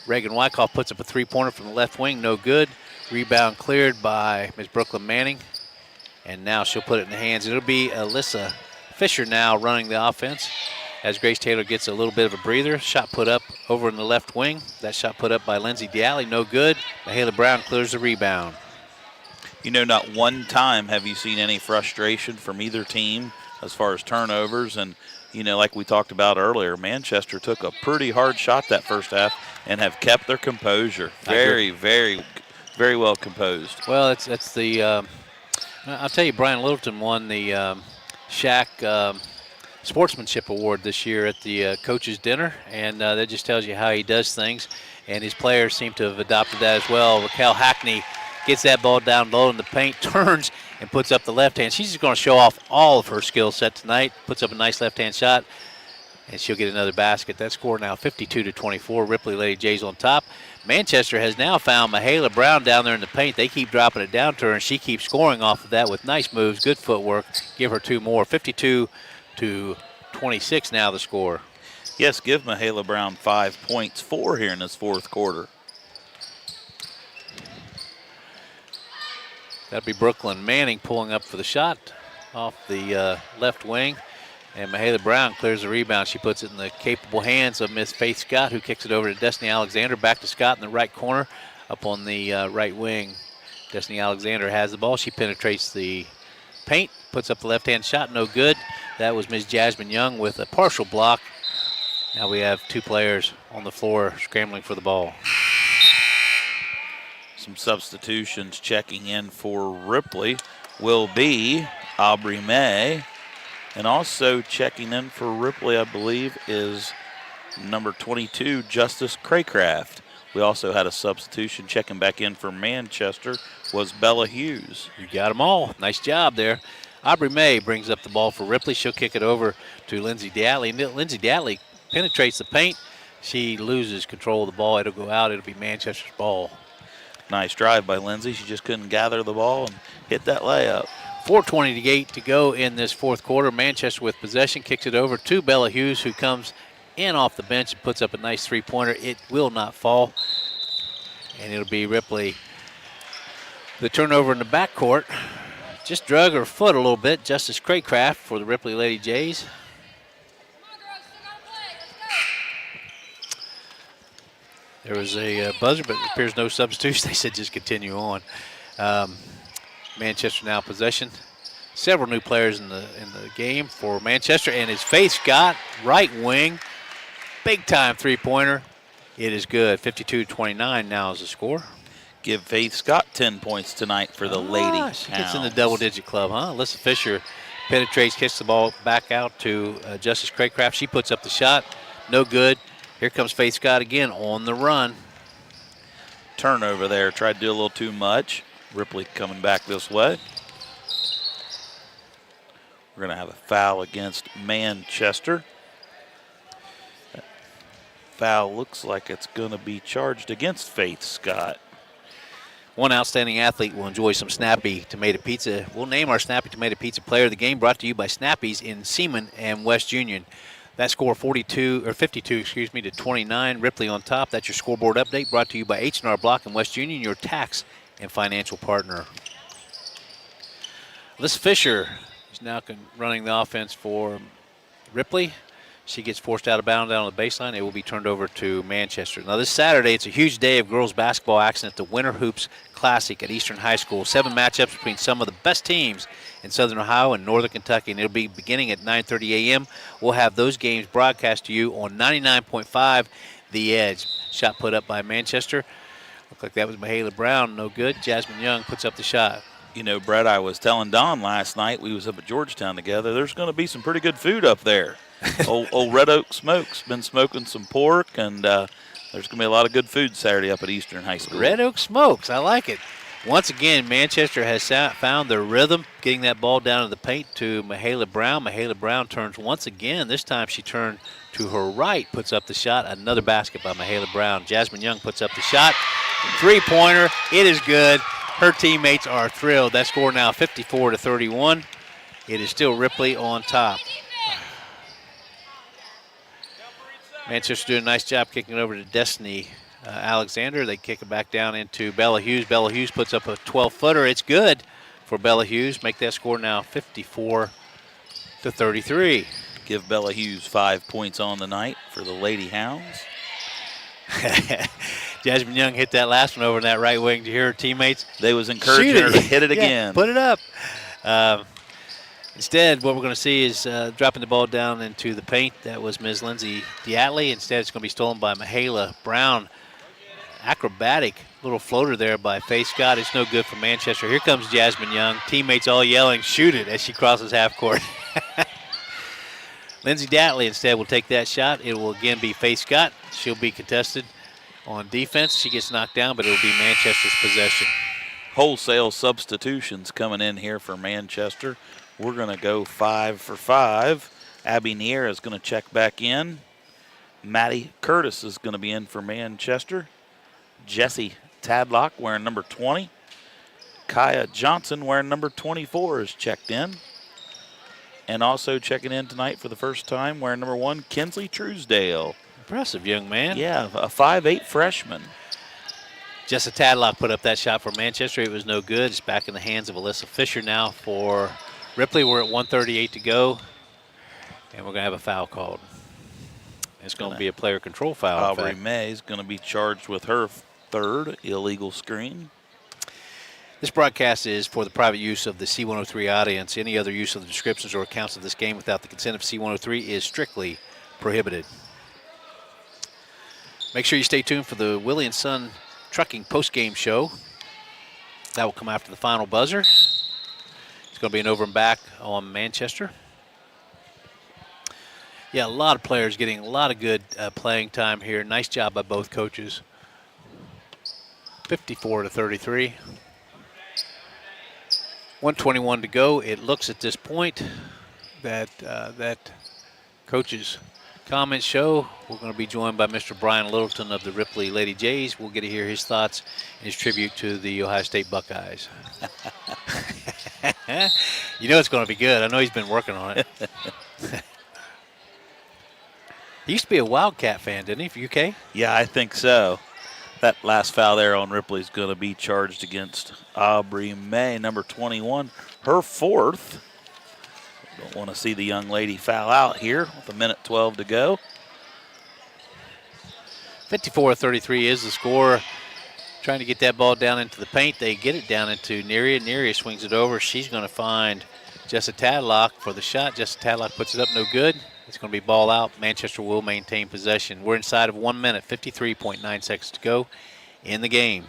Reagan Wyckoff puts up a three-pointer from the left wing, no good. Rebound cleared by Ms. Brooklyn Manning. And now she'll put it in the hands. It'll be Alyssa Fisher now running the offense as Grace Taylor gets a little bit of a breather. Shot put up over in the left wing. That shot put up by Lindsay Dialley, no good. Mahala Brown clears the rebound. You know, not one time have you seen any frustration from either team as far as turnovers. And, you know, like we talked about earlier, Manchester took a pretty hard shot that first half and have kept their composure. Very, very, very well composed. Well, it's the I'll tell you, Brian Littleton won the Shack Sportsmanship Award this year at the coaches' dinner, and that just tells you how he does things. And his players seem to have adopted that as well. Raquel Hackney gets that ball down low in the paint, turns and puts up the left hand. She's just going to show off all of her skill set tonight. Puts up a nice left-hand shot, and she'll get another basket. That score now 52-24. Ripley Lady Jays on top. Manchester has now found Mahala Brown down there in the paint. They keep dropping it down to her, and she keeps scoring off of that with nice moves, good footwork. Give her two more. 52-26 now the score. Yes, give Mahala Brown 5 points, 4 here in this fourth quarter. That'll be Brooklyn Manning pulling up for the shot off the left wing. And Mahala Brown clears the rebound. She puts it in the capable hands of Miss Faith Scott, who kicks it over to Destiny Alexander. Back to Scott in the right corner up on the right wing. Destiny Alexander has the ball. She penetrates the paint, puts up the left-hand shot, no good. That was Ms. Jasmine Young with a partial block. Now we have two players on the floor scrambling for the ball. Some substitutions checking in for Ripley will be Aubrey May. And also checking in for Ripley, I believe, is number 22, Justice Craycraft. We also had a substitution checking back in for Manchester was Bella Hughes. You got them all. Nice job there. Aubrey May brings up the ball for Ripley. She'll kick it over to Lindsay Dialley. Lindsay Dialley penetrates the paint. She loses control of the ball. It'll go out. It'll be Manchester's ball. Nice drive by Lindsay. She just couldn't gather the ball and hit that layup. 4:28 to go in this fourth quarter. Manchester with possession, kicks it over to Bella Hughes, who comes in off the bench and puts up a nice three-pointer. It will not fall, and it'll be Ripley. The turnover in the backcourt just drug her foot a little bit. Justice Craycraft for the Ripley Lady Jays. There was a buzzer, but it appears no substitution. They said just continue on. Manchester now possession. Several new players in the game for Manchester, and his Faith Scott, right wing, big time three-pointer. It is good. 52-29 now is the score. Give Faith Scott 10 points tonight for the Lady Hounds. She gets in the double-digit club, huh? Alyssa Fisher penetrates, kicks the ball back out to Justice Craycraft. She puts up the shot, no good. Here comes Faith Scott again on the run. Turnover there. Tried to do a little too much. Ripley coming back this way. We're going to have a foul against Manchester. That foul looks like it's going to be charged against Faith Scott. One outstanding athlete will enjoy some Snappy Tomato Pizza. We'll name our Snappy Tomato Pizza player of the game, brought to you by Snappy's in Seaman and West Union. That score 52 to 29. Ripley on top. That's your scoreboard update brought to you by H&R Block and West Union, your tax and financial partner. Alyssa Fisher is now running the offense for Ripley. She gets forced out of bounds down on the baseline. It will be turned over to Manchester. Now this Saturday, it's a huge day of girls basketball action at the Winter Hoops Classic at Eastern High School. 7 matchups between some of the best teams in Southern Ohio and Northern Kentucky, and it'll be beginning at 9:30 a.m. We'll have those games broadcast to you on 99.5 The Edge. Shot put up by Manchester. Looked like that was Mahala Brown. No good. Jasmine Young puts up the shot. You know, Brett, I was telling Don last night, we was up at Georgetown together, there's going to be some pretty good food up there. old Red Oak Smoke's been smoking some pork, and there's going to be a lot of good food Saturday up at Eastern High School. Red Oak Smokes, I like it. Once again, Manchester has found their rhythm, getting that ball down to the paint to Mahala Brown. Mahala Brown turns once again. This time she turned to her right, puts up the shot. Another basket by Mahala Brown. Jasmine Young puts up the shot. Three-pointer, it is good. Her teammates are thrilled. That score now 54-31. It is still Ripley on top. Manchester doing a nice job kicking it over to Destiny Alexander. They kick it back down into Bella Hughes. Bella Hughes puts up a 12-footer. It's good for Bella Hughes. Make that score now 54-33. Give Bella Hughes 5 points on the night for the Lady Hounds. Jasmine Young hit that last one over in that right wing. Did you hear her teammates? They was encouraging her to hit it again. Put it up. Instead, what we're going to see is dropping the ball down into the paint. That was Ms. Lindsay Diatley. Instead, it's going to be stolen by Mahala Brown. Acrobatic little floater there by Faith Scott. It's no good for Manchester. Here comes Jasmine Young. Teammates all yelling, shoot it, as she crosses half court. Lindsay Diatley instead will take that shot. It will again be Faith Scott. She'll be contested on defense. She gets knocked down, but it will be Manchester's possession. Wholesale substitutions coming in here for Manchester. We're going to go 5 for 5. Abby Neer is going to check back in. Maddie Curtis is going to be in for Manchester. Jessie Tadlock wearing number 20. Kaya Johnson wearing number 24 is checked in. And also checking in tonight for the first time wearing number 1, Kinsley Truesdale. Impressive young man. Yeah, a 5'8" freshman. Jessa Tadlock put up that shot for Manchester. It was no good. It's back in the hands of Alyssa Fisher now for Ripley. We're at 1:38 to go, and we're going to have a foul called. It's going to be a player control foul. Aubrey May is going to be charged with her 3rd illegal screen. This broadcast is for the private use of the C103 audience. Any other use of the descriptions or accounts of this game without the consent of C103 is strictly prohibited. Make sure you stay tuned for the Willie & Son Trucking post-game show. That will come after the final buzzer. It's going to be an over and back on Manchester. Yeah, a lot of players getting a lot of good playing time here. Nice job by both coaches. 54-33. 1:21 to go. It looks at this point that that coach's comments show. We're going to be joined by Mr. Brian Littleton of the Ripley Lady Jays. We'll get to hear his thoughts and his tribute to the Ohio State Buckeyes. You know it's going to be good. I know he's been working on it. He used to be a Wildcat fan, didn't he, for UK? Yeah, I think so. That last foul there on Ripley is going to be charged against Aubrey May, number 21, her 4th. Don't want to see the young lady foul out here with 1:12 to go. 54-33 is the score. Trying to get that ball down into the paint. They get it down into Neria. Neria swings it over. She's going to find Jessa Tadlock for the shot. Jessa Tadlock puts it up, no good. It's going to be ball out. Manchester will maintain possession. We're inside of 1 minute, 53.9 seconds to go in the game.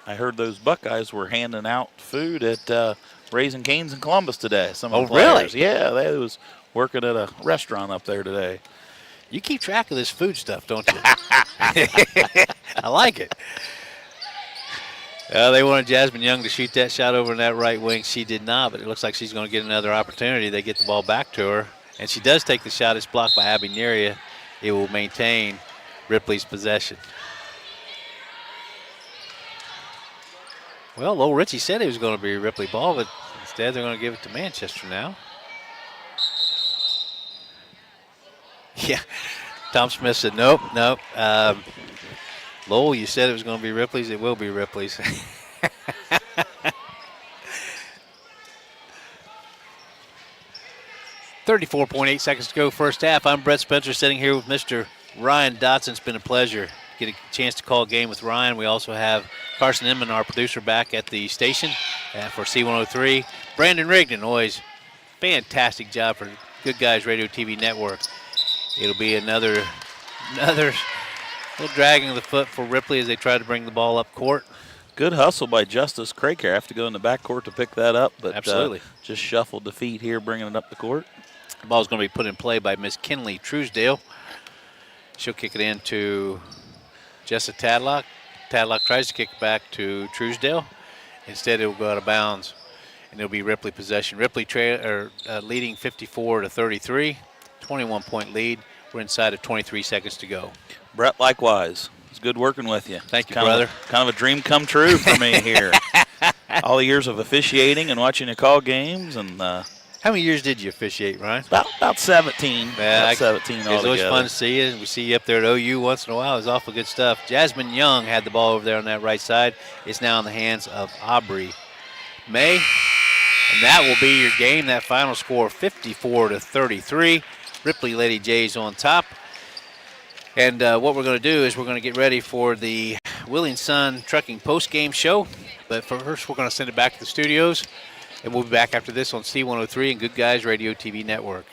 I heard those Buckeyes were handing out food at Raising Cane's in Columbus today. Some of the players. Really? Yeah, they was working at a restaurant up there today. You keep track of this food stuff, don't you? I like it. They wanted Jasmine Young to shoot that shot over in that right wing. She did not, but it looks like she's going to get another opportunity. They get the ball back to her, and she does take the shot. It's blocked by Abby Neria. It will maintain Ripley's possession. Well, Lowell Ritchie said it was going to be Ripley ball, but instead they're going to give it to Manchester now. Yeah. Tom Smith said, nope. Lowell, you said it was going to be Ripley's. It will be Ripley's. 34.8 seconds to go first half. I'm Brett Spencer sitting here with Mr. Ryan Dotson. It's been a pleasure to get a chance to call a game with Ryan. We also have Carson Inman, our producer, back at the station for C103. Brandon Rigdon, always fantastic job for Good Guys Radio TV Network. It'll be another little dragging of the foot for Ripley as they try to bring the ball up court. Good hustle by Justice Craker. I have to go in the backcourt to pick that up, but absolutely just shuffled the feet here, bringing it up the court. The ball's going to be put in play by Miss Kinley Truesdale. She'll kick it in to Jessa Tadlock. Tadlock tries to kick it back to Truesdale. Instead, it will go out of bounds, and it'll be Ripley possession. Ripley leading 54-33, 21-point lead. We're inside of 23 seconds to go. Brett, likewise. It's good working with you. Thank you, brother. Kind of a dream come true for me here. All the years of officiating and watching you call games. And how many years did you officiate, Ryan? About 17. Yeah, about 17 altogether. It's always fun to see you. We see you up there at OU once in a while. It's awful good stuff. Jasmine Young had the ball over there on that right side. It's now in the hands of Aubrey May. And that will be your game. That final score, 54-33. Ripley Lady Jays on top. And what we're going to do is we're going to get ready for the Willing Sun Trucking post-game show. But first, we're going to send it back to the studios. And we'll be back after this on C103 and Good Guys Radio TV Network.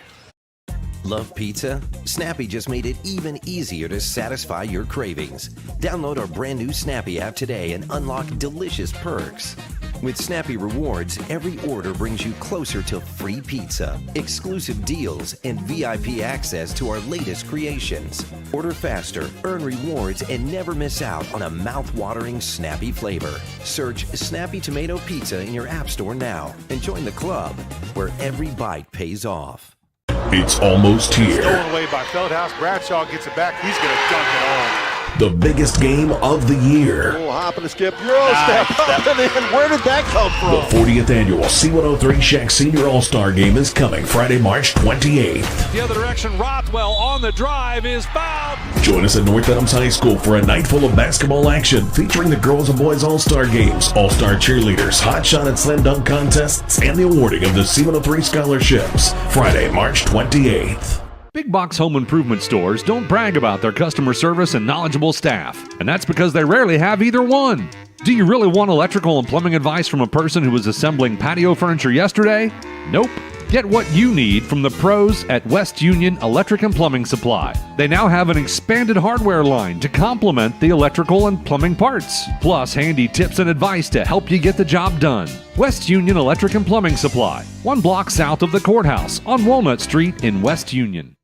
Love pizza? Snappy just made it even easier to satisfy your cravings. Download our brand new Snappy app today and unlock delicious perks. With Snappy Rewards, every order brings you closer to free pizza, exclusive deals, and VIP access to our latest creations. Order faster, earn rewards, and never miss out on a mouth-watering Snappy flavor. Search Snappy Tomato Pizza in your app store now and join the club where every bite pays off. It's almost here. Stolen away by Feldhouse. Bradshaw gets it back. He's going to dunk it on. The biggest game of the year. Little hop and a skip. Euro step up and in. Where did that come from? The 40th annual C103 Shack Senior All-Star Game is coming Friday, March 28th. The other direction, Rothwell on the drive is fouled. Join us at North Adams High School for a night full of basketball action featuring the Girls and Boys All-Star Games, All-Star Cheerleaders, Hot Shot and Slam Dunk Contests, and the awarding of the C103 Scholarships. Friday, March 28th. Big box home improvement stores don't brag about their customer service and knowledgeable staff, and that's because they rarely have either one. Do you really want electrical and plumbing advice from a person who was assembling patio furniture yesterday? Nope. Get what you need from the pros at West Union Electric and Plumbing Supply. They now have an expanded hardware line to complement the electrical and plumbing parts, plus handy tips and advice to help you get the job done. West Union Electric and Plumbing Supply, 1 block south of the courthouse on Walnut Street in West Union.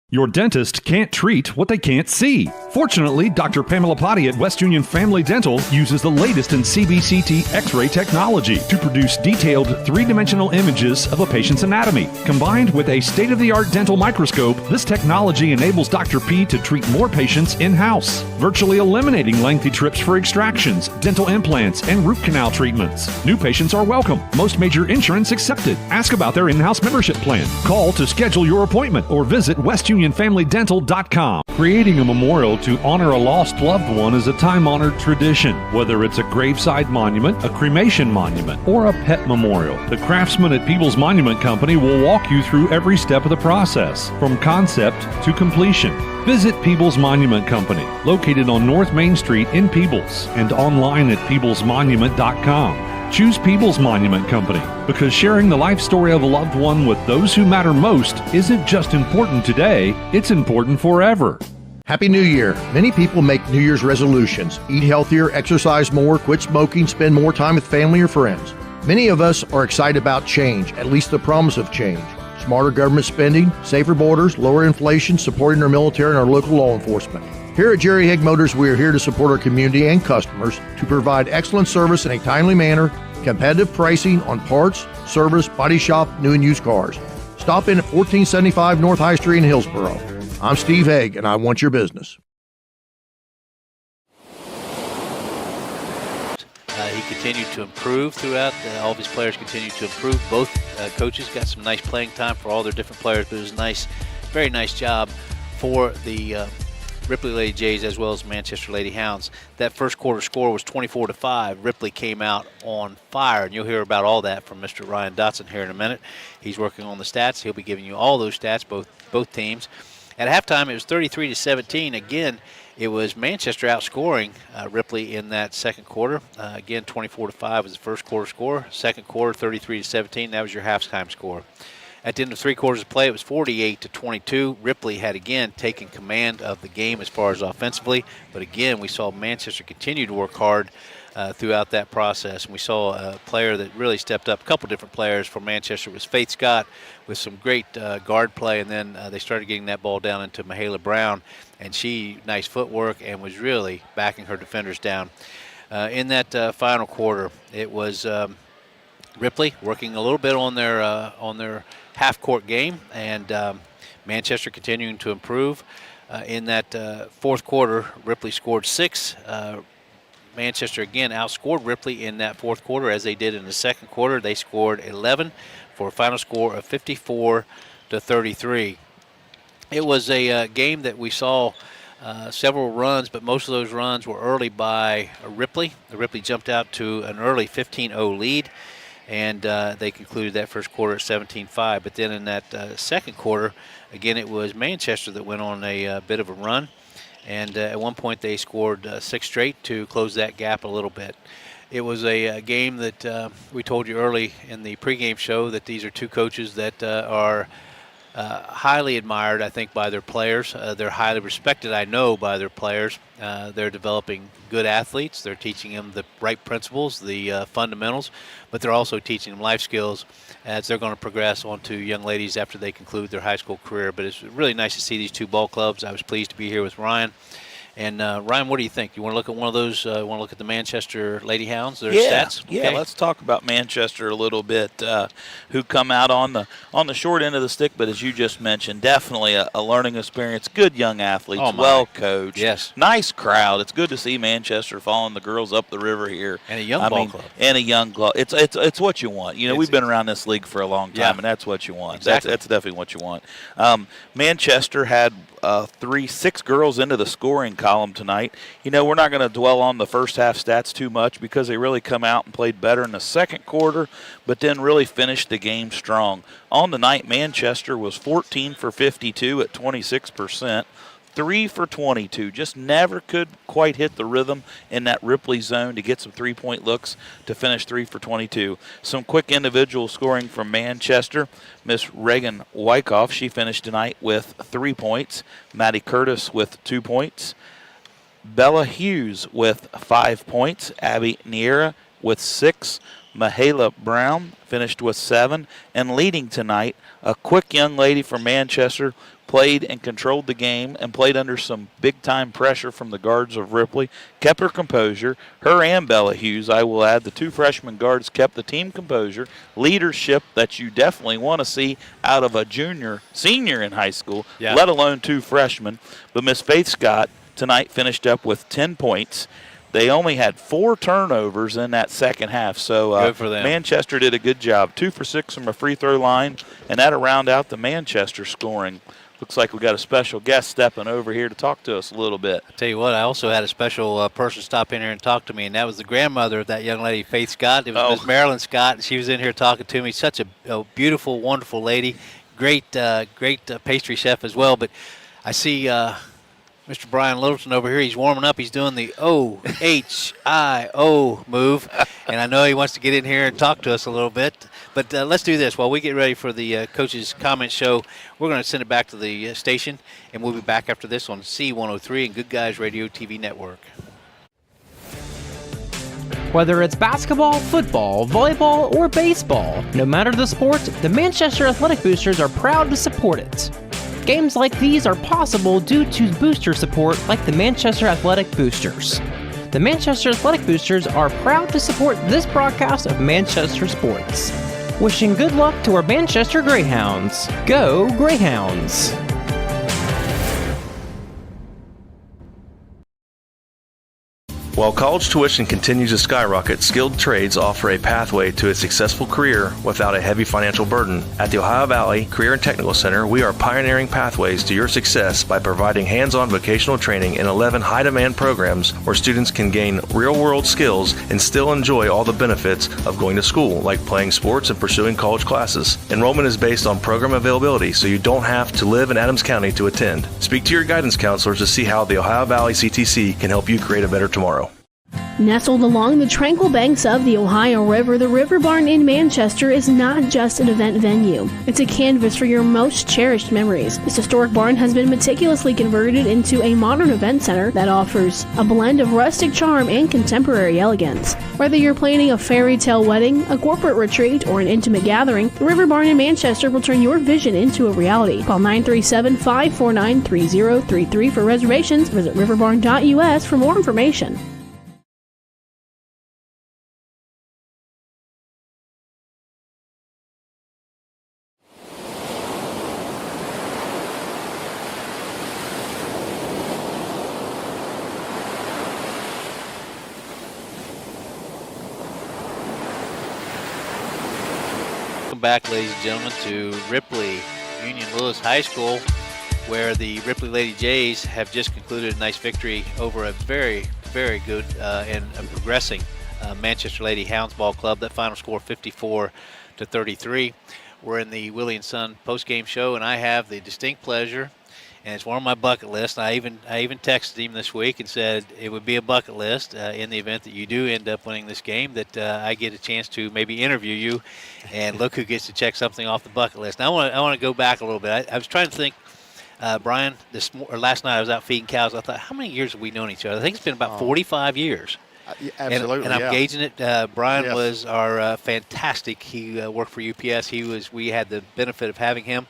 Your dentist can't treat what they can't see. Fortunately, Dr. Pamela Potty at West Union Family Dental uses the latest in CBCT X-ray technology to produce detailed 3-dimensional images of a patient's anatomy. Combined with a state-of-the-art dental microscope, this technology enables Dr. P to treat more patients in-house, virtually eliminating lengthy trips for extractions, dental implants, and root canal treatments. New patients are welcome. Most major insurance accepted. Ask about their in-house membership plan. Call to schedule your appointment or visit WestUnionFamilyDental.com. Creating a memorial to honor a lost loved one is a time-honored tradition. Whether it's a graveside monument, a cremation monument, or a pet memorial, the craftsmen at Peebles Monument Company will walk you through every step of the process, from concept to completion. Visit Peebles Monument Company, located on North Main Street in Peebles, and online at PeeblesMonument.com. Choose Peebles Monument Company because sharing the life story of a loved one with those who matter most isn't just important today, it's important forever. Happy New Year. Many people make New Year's resolutions. Eat healthier, exercise more, quit smoking, spend more time with family or friends. Many of us are excited about change, at least the promise of change. Smarter government spending, safer borders, lower inflation, supporting our military and our local law enforcement. Here at Jerry Hague Motors, we are here to support our community and customers to provide excellent service in a timely manner, competitive pricing on parts, service, body shop, new and used cars. Stop in at 1475 North High Street in Hillsboro. I'm Steve Hague, and I want your business. He continued to improve throughout. All of his players continued to improve. Both coaches got some nice playing time for all their different players, but it was nice very nice job for the Ripley Lady Jays as well as Manchester Lady Hounds. That first quarter score was 24-5. Ripley came out on fire, and you'll hear about all that from Mr. Ryan Dotson here in a minute. He's working on the stats. He'll be giving you all those stats, both teams. At halftime, it was 33-17. Again, it was Manchester outscoring Ripley in that second quarter. Again, 24-5 was the first quarter score. Second quarter, 33-17. That was your halftime score. At the end of 3 quarters of play, it was 48-22. Ripley had again taken command of the game as far as offensively, but again, we saw Manchester continue to work hard throughout that process. And we saw a player that really stepped up. A couple different players for Manchester was Faith Scott with some great guard play, and then they started getting that ball down into Mahala Brown, and she, nice footwork, and was really backing her defenders down. In that final quarter, it was Ripley working a little bit on their half-court game, and Manchester continuing to improve. In that fourth quarter, Ripley scored 6. Manchester again outscored Ripley in that fourth quarter as they did in the second quarter. They scored 11 for a final score of 54-33. It was a game that we saw several runs, but most of those runs were early by Ripley. Ripley jumped out to an early 15-0 lead, and they concluded that first quarter at 17-5. But then in that second quarter, again, it was Manchester that went on a bit of a run, and at one point they scored 6 straight to close that gap a little bit. It was a game that we told you early in the pregame show that these are two coaches that are highly admired, I think, by their players. They're highly respected, I know, by their players. They're developing good athletes. They're teaching them the right principles, the fundamentals, but they're also teaching them life skills as they're going to progress onto young ladies after they conclude their high school career. But it's really nice to see these two ball clubs. I was pleased to be here with Ryan. And Ryan, what do you think? You want to look at one of those? Want to look at the Manchester Lady Hounds, their stats? Okay. Yeah. Let's talk about Manchester a little bit. Who come out on the short end of the stick, but as you just mentioned, definitely a learning experience. Good young athletes, well coached. Yes. Nice crowd. It's good to see Manchester following the girls up the river here. And a young ball club. And a young club. It's what you want. You know, we've been around this league for a long time, and that's what you want. Exactly. That's definitely what you want. Manchester had 6 girls into the scoring column tonight. You know, we're not going to dwell on the first half stats too much because they really come out and played better in the second quarter, but then really finished the game strong. On the night, Manchester was 14 for 52 at 26%. 3 for 22. Just never could quite hit the rhythm in that Ripley zone to get some three-point looks to finish 3 for 22. Some quick individual scoring from Manchester. Miss Reagan Wyckoff, she finished tonight with 3 points. Maddie Curtis with 2 points. Bella Hughes with 5 points. Abby Niera with 6. Mahala Brown finished with 7. And leading tonight, a quick young lady from Manchester, played and controlled the game and played under some big-time pressure from the guards of Ripley, kept her composure. Her and Bella Hughes, I will add, the 2 freshman guards kept the team composure, leadership that you definitely want to see out of a senior in high school, let alone 2 freshmen. But Miss Faith Scott tonight finished up with 10 points. They only had 4 turnovers in that second half, so good for them. Manchester did a good job. 2 for 6 from a free throw line, and that'll round out the Manchester scoring. Looks like we got a special guest stepping over here to talk to us a little bit. I tell you what, I also had a special person stop in here and talk to me, and that was the grandmother of that young lady, Faith Scott. It was Miss Marilyn Scott, and she was in here talking to me. Such a beautiful, wonderful lady. Great pastry chef as well. But I see Mr. Brian Littleton over here. He's warming up. He's doing the O-H-I-O move, and I know he wants to get in here and talk to us a little bit. But let's do this. While we get ready for the coach's comment show, we're going to send it back to the station, and we'll be back after this on C103 and Good Guys Radio TV Network. Whether it's basketball, football, volleyball, or baseball, no matter the sport, the Manchester Athletic Boosters are proud to support it. Games like these are possible due to booster support like the Manchester Athletic Boosters. The Manchester Athletic Boosters are proud to support this broadcast of Manchester Sports. Wishing good luck to our Manchester Greyhounds. Go Greyhounds! While college tuition continues to skyrocket, skilled trades offer a pathway to a successful career without a heavy financial burden. At the Ohio Valley Career and Technical Center, we are pioneering pathways to your success by providing hands-on vocational training in 11 high-demand programs where students can gain real-world skills and still enjoy all the benefits of going to school, like playing sports and pursuing college classes. Enrollment is based on program availability, so you don't have to live in Adams County to attend. Speak to your guidance counselors to see how the Ohio Valley CTC can help you create a better tomorrow. Nestled along the tranquil banks of the Ohio River, the River Barn in Manchester is not just an event venue. It's a canvas for your most cherished memories. This historic barn has been meticulously converted into a modern event center that offers a blend of rustic charm and contemporary elegance. Whether you're planning a fairy tale wedding, a corporate retreat, or an intimate gathering, the River Barn in Manchester will turn your vision into a reality. Call 937-549-3033 for reservations. Visit riverbarn.us for more information. Welcome back, ladies and gentlemen, to Ripley Union Lewis High School, where the Ripley Lady Jays have just concluded a nice victory over a very, very good and progressing Manchester Lady Hounds Ball Club. That final score 54-33. We're in the Willie and Son post-game show, and I have the distinct pleasure, and it's one on my bucket list. I even texted him this week and said it would be a bucket list in the event that you do end up winning this game, that I get a chance to maybe interview you, and look who gets to check something off the bucket list. Now I want to go back a little bit. I was trying to think, Brian, last night I was out feeding cows. I thought, how many years have we known each other? I think it's been about 45 years. Absolutely, and I'm gauging it. Brian Yes. was our fantastic. He worked for UPS. We had the benefit of having him.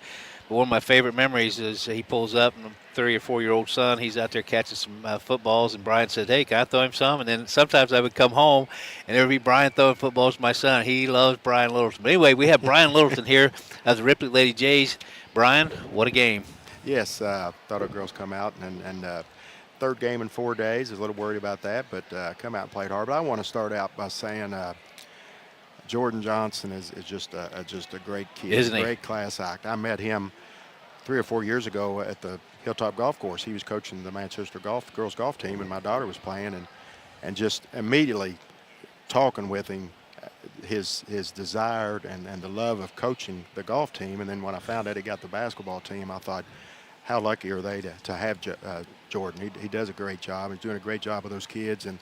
But one of my favorite memories is he pulls up, and 3 or 4 year old son, he's out there catching some footballs, and Brian said, "Hey, can I throw him some?" And then sometimes I would come home, and there would be Brian throwing footballs to my son. He loves Brian Littleton. But anyway, we have Brian Littleton here of the Ripley Lady Jays. Brian, what a game! Yes, thought our girls come out and third game in 4 days. I was a little worried about that, but come out and played hard. But I want to start out by saying Jordan Johnson is just a great kid. Isn't he? Great class act. I met him 3 or 4 years ago at the Hilltop Golf Course. He was coaching the Manchester girls golf team, and my daughter was playing, and just immediately talking with him, his desire and the love of coaching the golf team. And then when I found out he got the basketball team, I thought, how lucky are they to have Jordan? He does a great job. He's doing a great job with those kids, and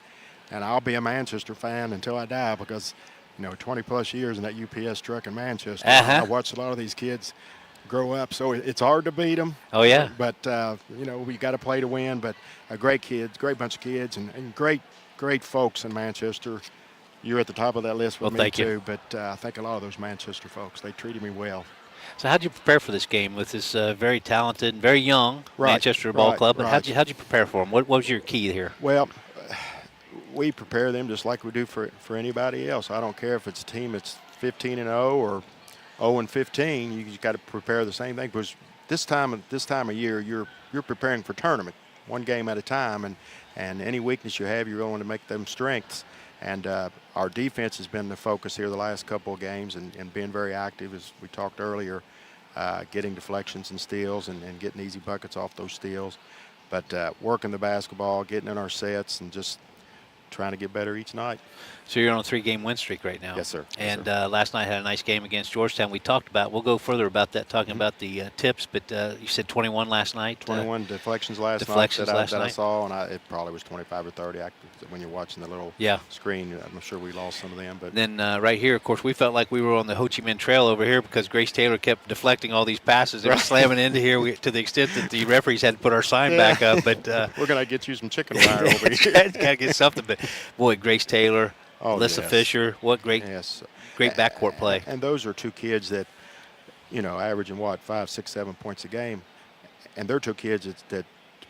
I'll be a Manchester fan until I die, because 20 plus years in that UPS truck in Manchester, I watched a lot of these kids grow up. So it's hard to beat them. Oh yeah. But we got to play to win. But great kids, great bunch of kids, and great folks in Manchester. You're at the top of that list with me too. But I think a lot of those Manchester folks, they treated me well. So how'd you prepare for this game with this very talented, very young Manchester Ball Club? And how'd you prepare for them? What was your key here? Well, we prepare them just like we do for anybody else. I don't care if it's a team that's 15-0 or 0-15. You just got to prepare the same thing, because this time of year you're preparing for tournament, one game at a time, and any weakness you have, you're going to make them strengths. And our defense has been the focus here the last couple of games, and being very active, as we talked earlier, getting deflections and steals and getting easy buckets off those steals. But working the basketball, getting in our sets, and just trying to get better each night. So you're on a 3-game win streak right now. Yes, sir. And last night had a nice game against Georgetown. We talked about, we'll go further about that, talking about the tips, but you said 21 last night. 21 deflections last night that I saw, and it probably was 25 or 30 when you're watching the little screen. I'm sure we lost some of them. But then right here, of course, we felt like we were on the Ho Chi Minh Trail over here, because Grace Taylor kept deflecting all these passes and slamming into here to the extent that the referees had to put our sign back up. But we're going to get you some chicken wire over here. Got to get something. But boy, Grace Taylor, Alyssa Fisher, what great backcourt play. And those are two kids that, averaging 5, 6, 7 points a game, and they're two kids that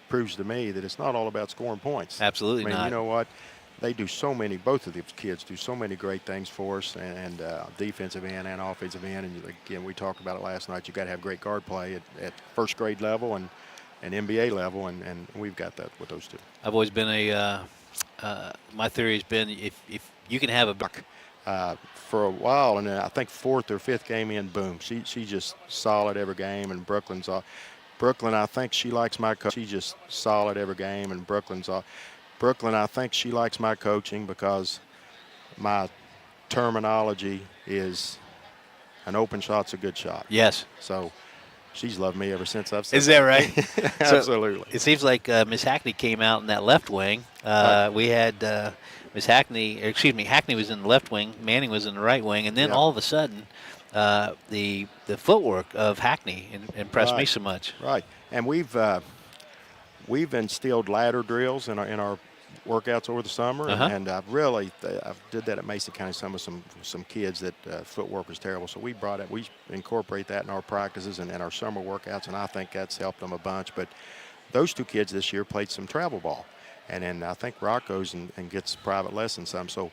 proves to me that it's not all about scoring points. Absolutely not. You know what? They do both of these kids do so many great things for us, and defensive end and offensive end. And again, we talked about it last night. You got to have great guard play at first grade level and NBA level, and we've got that with those two. I've always been a my theory has been if you can have a for a while, and then I think 4th or 5th game in, boom, she just solid every game, and Brooklyn, I think she likes my coaching. She just solid every game, and Brooklyn, I think she likes my coaching because my terminology is an open shot's a good shot. Yes. So she's loved me ever since I've said Is that right? Absolutely. So it seems like Miss Hackney came out in that left wing. We had Miss Hackney, Hackney was in the left wing, Manning was in the right wing, and then all of a sudden the footwork of Hackney impressed me so much. Right. And we've instilled ladder drills in our workouts over the summer, and I did that at Mason County. Some kids that footwork was terrible, so we incorporate that in our practices and our summer workouts, and I think that's helped them a bunch. But those 2 kids this year played some travel ball, and then I think Rock goes and gets private lessons some. So,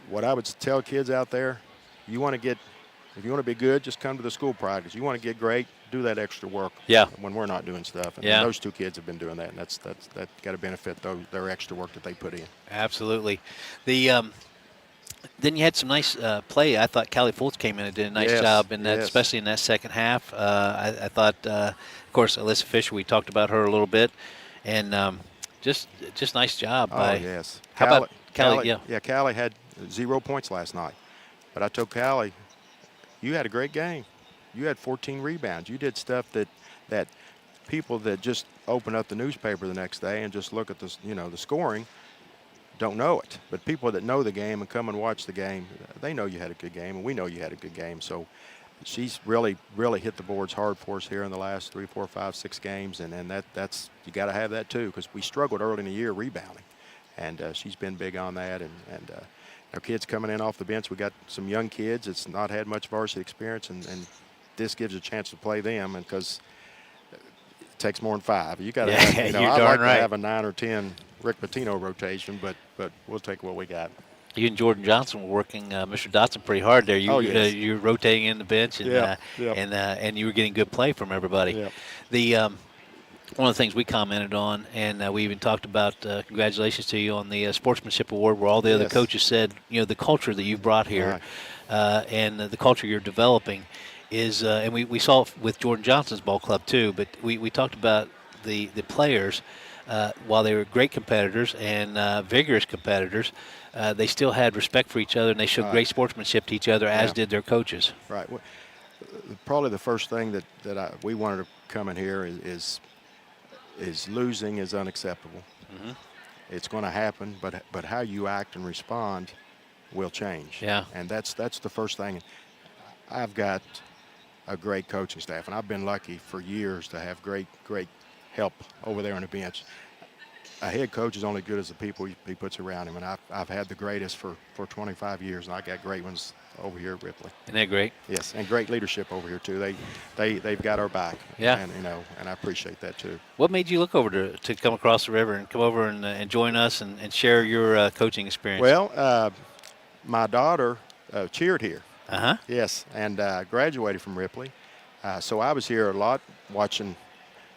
what I would tell kids out there, if you want to be good, just come to the school practice. You want to get great, do that extra work. Yeah. When we're not doing stuff, and those 2 kids have been doing that, and that's got to benefit their extra work that they put in. Absolutely. Then you had some nice play. I thought Callie Fultz came in and did a nice job in that, especially in that second half. I thought, of course, Alyssa Fisher. We talked about her a little bit, and just nice job. Yes. How about Callie? Yeah, Callie had 0 points last night, but I told Callie, you had a great game. You had 14 rebounds. You did stuff that people that just open up the newspaper the next day and just look at the scoring don't know it. But people that know the game and come and watch the game, they know you had a good game, and we know you had a good game. So she's really hit the boards hard for us here in the last 3, 4, 5, 6 games, and that's you got to have that too, because we struggled early in the year rebounding, and she's been big on that. And our kids coming in off the bench, we got some young kids that's not had much varsity experience, and this gives a chance to play them, and because it takes more than 5. You got to have, I'd like to have a 9 or 10 Rick Pitino rotation, but we'll take what we got. You and Jordan Johnson were working Mr. Dotson pretty hard there. You were rotating in the bench, and and you were getting good play from everybody. Yep. One of the things we commented on, and we even talked about congratulations to you on the sportsmanship award, where all the other coaches said, the culture that you've brought here, and the culture you're developing is, and we saw it with Jordan Johnson's ball club too. But we talked about the players. While they were great competitors and vigorous competitors, they still had respect for each other, and they showed great sportsmanship to each other, as did their coaches. Right. Well, probably the first thing that we wanted to come in here is losing is unacceptable. Mm-hmm. It's going to happen, but how you act and respond will change. Yeah. And that's the first thing. I've got a great coaching staff, and I've been lucky for years to have great help over there on the bench. A head coach is only good as the people he puts around him, and I've had the greatest for 25 years, and I got great ones over here at Ripley. Isn't that great? Yes, and great leadership over here too. They've got our back. Yeah. And I appreciate that too. What made you look over to come across the river and come over and join us and share your coaching experience? Well, my daughter cheered here. Uh-huh. Yes, and graduated from Ripley. So I was here a lot watching.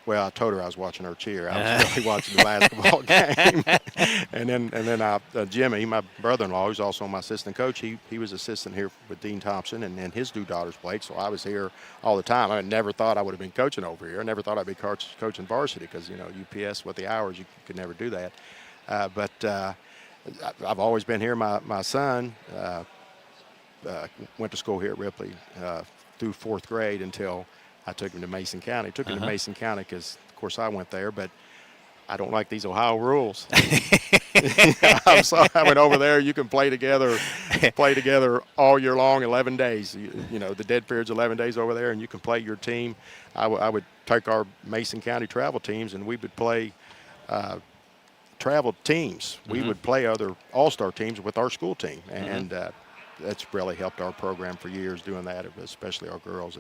Well, I told her I was watching her cheer. I was really watching the basketball game. and then Jimmy, my brother-in-law, who's also my assistant coach, he was assistant here with Dean Thompson, and his 2 daughters played. So I was here all the time. I never thought I would have been coaching over here. I never thought I'd be coaching varsity because, UPS with the hours, you could never do that. But I've always been here. My son went to school here at Ripley through 4th grade until I took him to Mason County. Took him to Mason County because, of course, I went there, but I don't like these Ohio rules. I'm sorry. I went over there. You can play together all year long, 11 days. The dead period's 11 days over there, and you can play your team. I would take our Mason County travel teams, and we would play travel teams. Mm-hmm. We would play other all-star teams with our school team, and that's really helped our program for years doing that, especially our girls.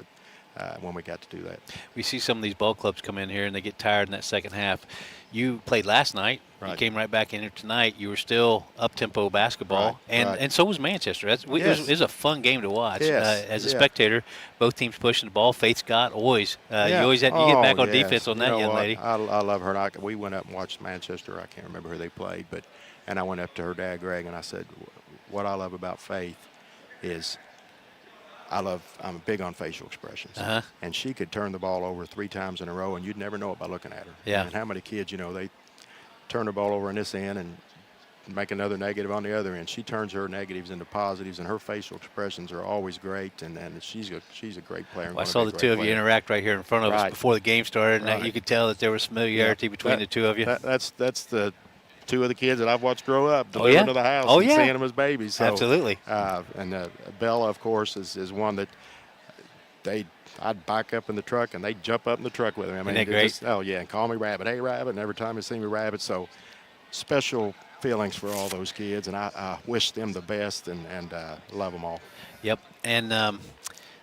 when we got to do that. We see some of these ball clubs come in here and they get tired in that second half. You played last night. Right. You came right back in here tonight. You were still up-tempo basketball, and so was Manchester. It was a fun game to watch. Yes. As a spectator, both teams pushing the ball. Faith Scott always. You always had to get back on defense on that young lady. I love her. And we went up and watched Manchester. I can't remember who they played, and I went up to her dad, Greg, and I said, what I love about Faith is I'm big on facial expressions. And she could turn the ball over 3 times in a row, and you'd never know it by looking at her. Yeah. And how many kids, they turn the ball over on this end and make another negative on the other end. She turns her negatives into positives, and her facial expressions are always great. And she's a great player. Well, I saw the two of you interact right here in front of us before the game started, and you could tell that there was familiarity between the two of you. That's the 2 of the kids that I've watched grow up, delivered to the house, and seeing them as babies. So, absolutely. And Bella, of course, is one that I'd back up in the truck, and they'd jump up in the truck with me. I mean, isn't that great? And call me Rabbit. Hey, Rabbit. And every time they see me, Rabbit. So special feelings for all those kids, and I wish them the best and love them all. Yep. And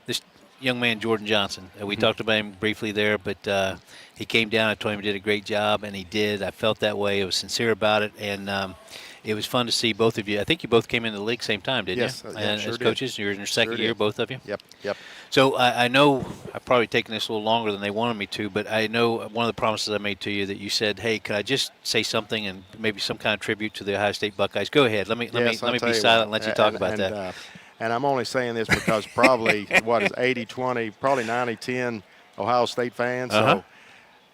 this young man, Jordan Johnson, we talked about him briefly there, but he came down. I told him he did a great job, and he did. I felt that way. I was sincere about it, and it was fun to see both of you. I think you both came into the league same time, didn't you? Yes, sure as did. coaches. You're in your second year, both of you? Yep. So I know I've probably taken this a little longer than they wanted me to, but I know one of the promises I made to you that you said, hey, could I just say something and maybe some kind of tribute to the Ohio State Buckeyes? Go ahead. Let me be silent and let you talk about that. And I'm only saying this because probably, 80-20, probably 90-10 Ohio State fans. So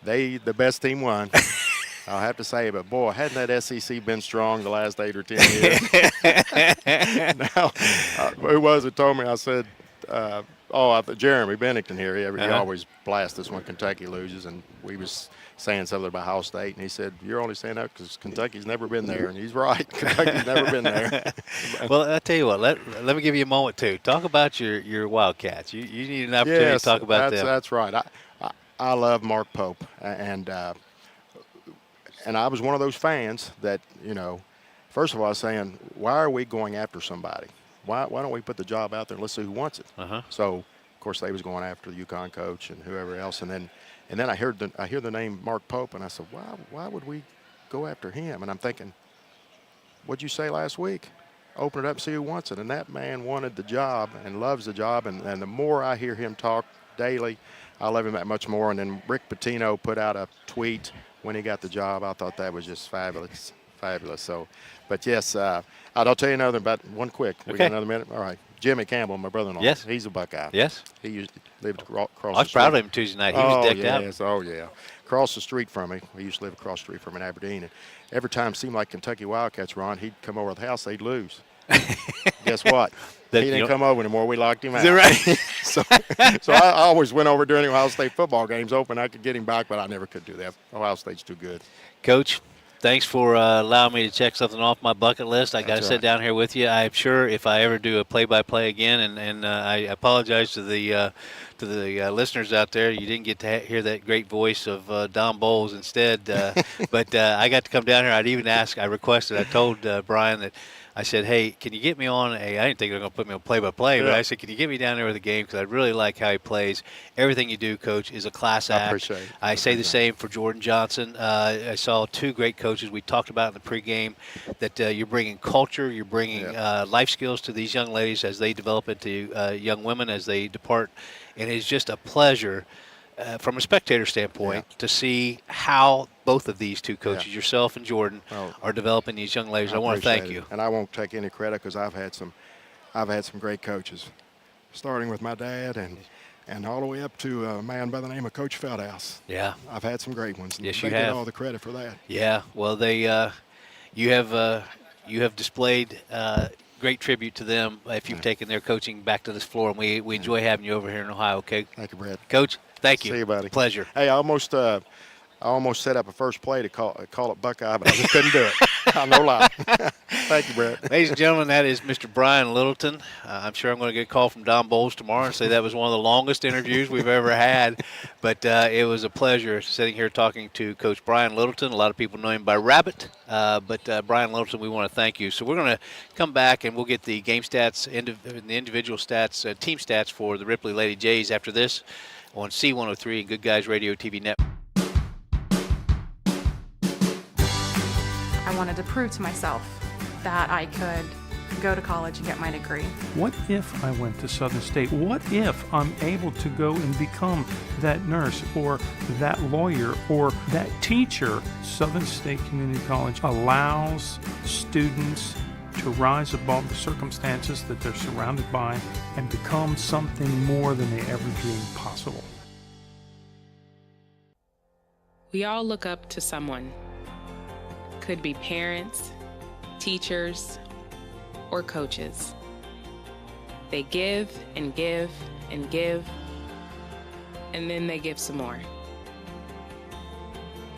the best team won. I'll have to say, but boy, hadn't that SEC been strong the last 8 or 10 years? Now, who was it told me? I said, Jeremy Bennington here. He always blasts us when Kentucky loses, and we was saying something about Ohio State, and he said, you're only saying that because Kentucky's never been there, and he's right. Kentucky's never been there. Well, I'll tell you what, let me give you a moment, too. Talk about your Wildcats. You need an opportunity to talk about them. That's right. I love Mark Pope, and I was one of those fans that, first of all, I was saying, why are we going after somebody? Why don't we put the job out there and let's see who wants it? So, of course, they was going after the UConn coach and whoever else, and then I hear the name Mark Pope, and I said, why would we go after him? And I'm thinking, what'd you say last week? Open it up and see who wants it. And that man wanted the job and loves the job, and the more I hear him talk daily, I love him that much more. And then Rick Pitino put out a tweet when he got the job. I thought that was just fabulous. So, but yes, I'll tell you another about one quick. We got another minute. All right. Jimmy Campbell, my brother-in-law. Yes. He's a Buckeye. Yes. He used to live across the street. I was proud of him Tuesday night. He was decked out. Oh, yeah. Across the street from me. We used to live across the street from him in Aberdeen. And every time it seemed like Kentucky Wildcats were on, he'd come over to the house, they'd lose. Guess what? He didn't come over anymore. We locked him out. Is that right? so I always went over during the Ohio State football games, hoping I could get him back, but I never could do that. Ohio State's too good. Coach, thanks for allowing me to check something off my bucket list. I got to sit down here with you. I'm sure if I ever do a play-by-play again, and I apologize to the listeners out there, you didn't get to hear that great voice of Don Bowles instead. But I got to come down here. I requested, I told Brian that I said, hey, can you get me on I didn't think they were going to put me on play-by-play, but I said, can you get me down there with the game? Because I really like how he plays. Everything you do, Coach, is a class act. I appreciate it. I say the same for Jordan Johnson. I saw 2 great coaches. We talked about in the pregame that you're bringing culture, you're bringing life skills to these young ladies as they develop into young women, as they depart. And it's just a pleasure from a spectator standpoint to see how both of these 2 coaches, yourself and Jordan, are developing these young ladies. I want to thank you. And I won't take any credit because I've had some great coaches, starting with my dad and all the way up to a man by the name of Coach Feldhouse. Yeah. I've had some great ones. Yes, they you have. get all the credit for that. Yeah. Well, you have displayed great tribute to them if you've taken their coaching back to this floor, and we enjoy having you over here in Ohio. Okay. Thank you, Brett. Coach, thank you. See you, buddy. Pleasure. Hey, I almost set up a first play to call it Buckeye, but I just couldn't do it. No lie. Thank you, Brett. Ladies and gentlemen, that is Mr. Brian Littleton. I'm sure I'm going to get a call from Don Bowles tomorrow and say that was one of the longest interviews we've ever had. But it was a pleasure sitting here talking to Coach Brian Littleton. A lot of people know him by Rabbit. But Brian Littleton, we want to thank you. So we're going to come back and we'll get the game stats, the individual stats, team stats for the Ripley Lady Jays after this on C103 and Good Guys Radio TV Network. I wanted to prove to myself that I could go to college and get my degree. What if I went to Southern State? What if I'm able to go and become that nurse or that lawyer or that teacher? Southern State Community College allows students to rise above the circumstances that they're surrounded by and become something more than they ever dreamed possible. We all look up to someone. Could be parents, teachers, or coaches. They give and give and give, and then they give some more.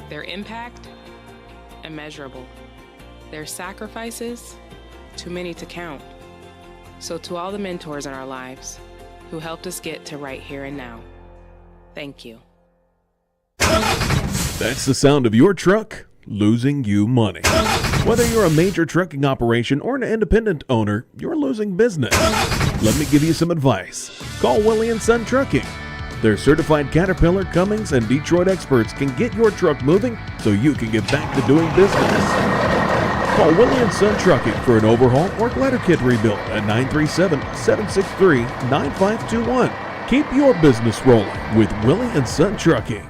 Their impact, immeasurable. Their sacrifices, too many to count. So to all the mentors in our lives who helped us get to right here and now, thank you. That's the sound of your truck losing you money. Whether you're a major trucking operation or an independent owner, you're losing business. Let me give you some advice. Call Willie & Son Trucking. Their certified Caterpillar, Cummins, and Detroit experts can get your truck moving so you can get back to doing business. Call Willie & Son Trucking for an overhaul or glider kit rebuild at 937-763-9521. Keep your business rolling with Willie & Son Trucking.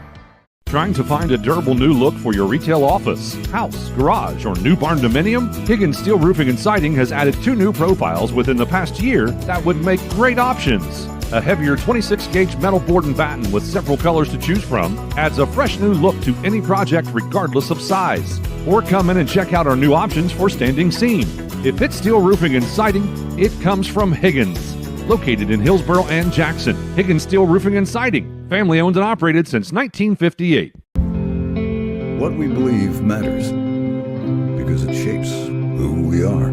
Trying to find a durable new look for your retail office, house, garage, or new barn dominium? Higgins Steel Roofing and Siding has added 2 new profiles within the past year that would make great options. A heavier 26-gauge metal board and batten with several colors to choose from adds a fresh new look to any project regardless of size. Or come in and check out our new options for standing seam. If it's steel roofing and siding, it comes from Higgins. Located in Hillsboro and Jackson, Higgins Steel Roofing and Siding. Family owned and operated since 1958. What we believe matters because it shapes who we are.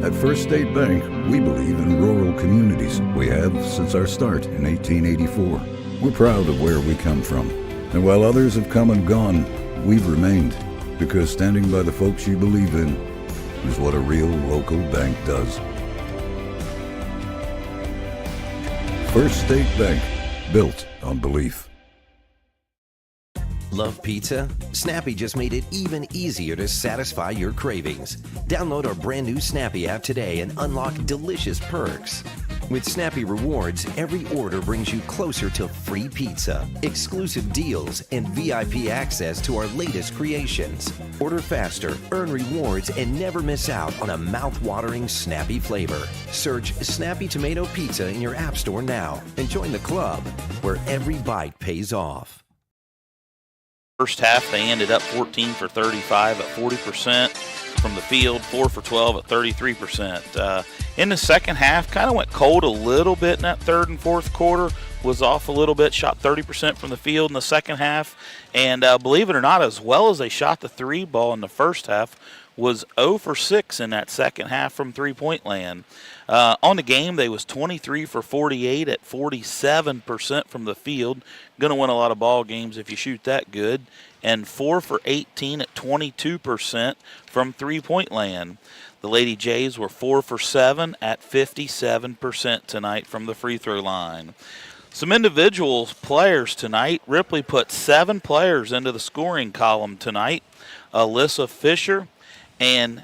At First State Bank, we believe in rural communities. We have since our start in 1884. We're proud of where we come from. And while others have come and gone, we've remained because standing by the folks you believe in is what a real local bank does. First State Bank, built on belief. Love pizza? Snappy just made it even easier to satisfy your cravings. Download our brand new Snappy app today and unlock delicious perks. With Snappy Rewards, every order brings you closer to free pizza, exclusive deals, and VIP access to our latest creations. Order faster, earn rewards, and never miss out on a mouth-watering Snappy flavor. Search Snappy Tomato Pizza in your app store now and join the club where every bite pays off. First half, they ended up 14 for 35 at 40% from the field, 4 for 12 at 33%. In the second half, kind of went cold a little bit in that third and fourth quarter, was off a little bit, shot 30% from the field in the second half, and believe it or not, as well as they shot the 3 ball in the first half, was 0 for 6 in that second half from three-point land. On the game, they was 23 for 48 at 47% from the field. Going to win a lot of ball games if you shoot that good. And 4 for 18 at 22% from three-point land. The Lady Jays were 4 for 7 at 57% tonight from the free throw line. Some individual players tonight. Ripley put 7 players into the scoring column tonight. Alyssa Fisher and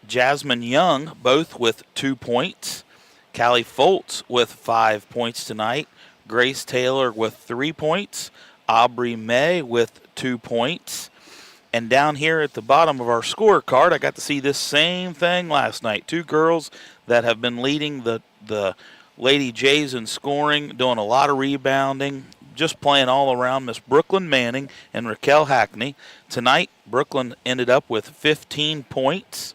Jasmine Young, both with 2 points. Callie Foltz with 5 points tonight. Grace Taylor with 3 points. Aubrey May with 2 points. And down here at the bottom of our scorecard, I got to see this same thing last night. 2 girls that have been leading the Lady Jays in scoring, doing a lot of rebounding, just playing all around. Miss Brooklyn Manning and Raquel Hackney. Tonight, Brooklyn ended up with 15 points.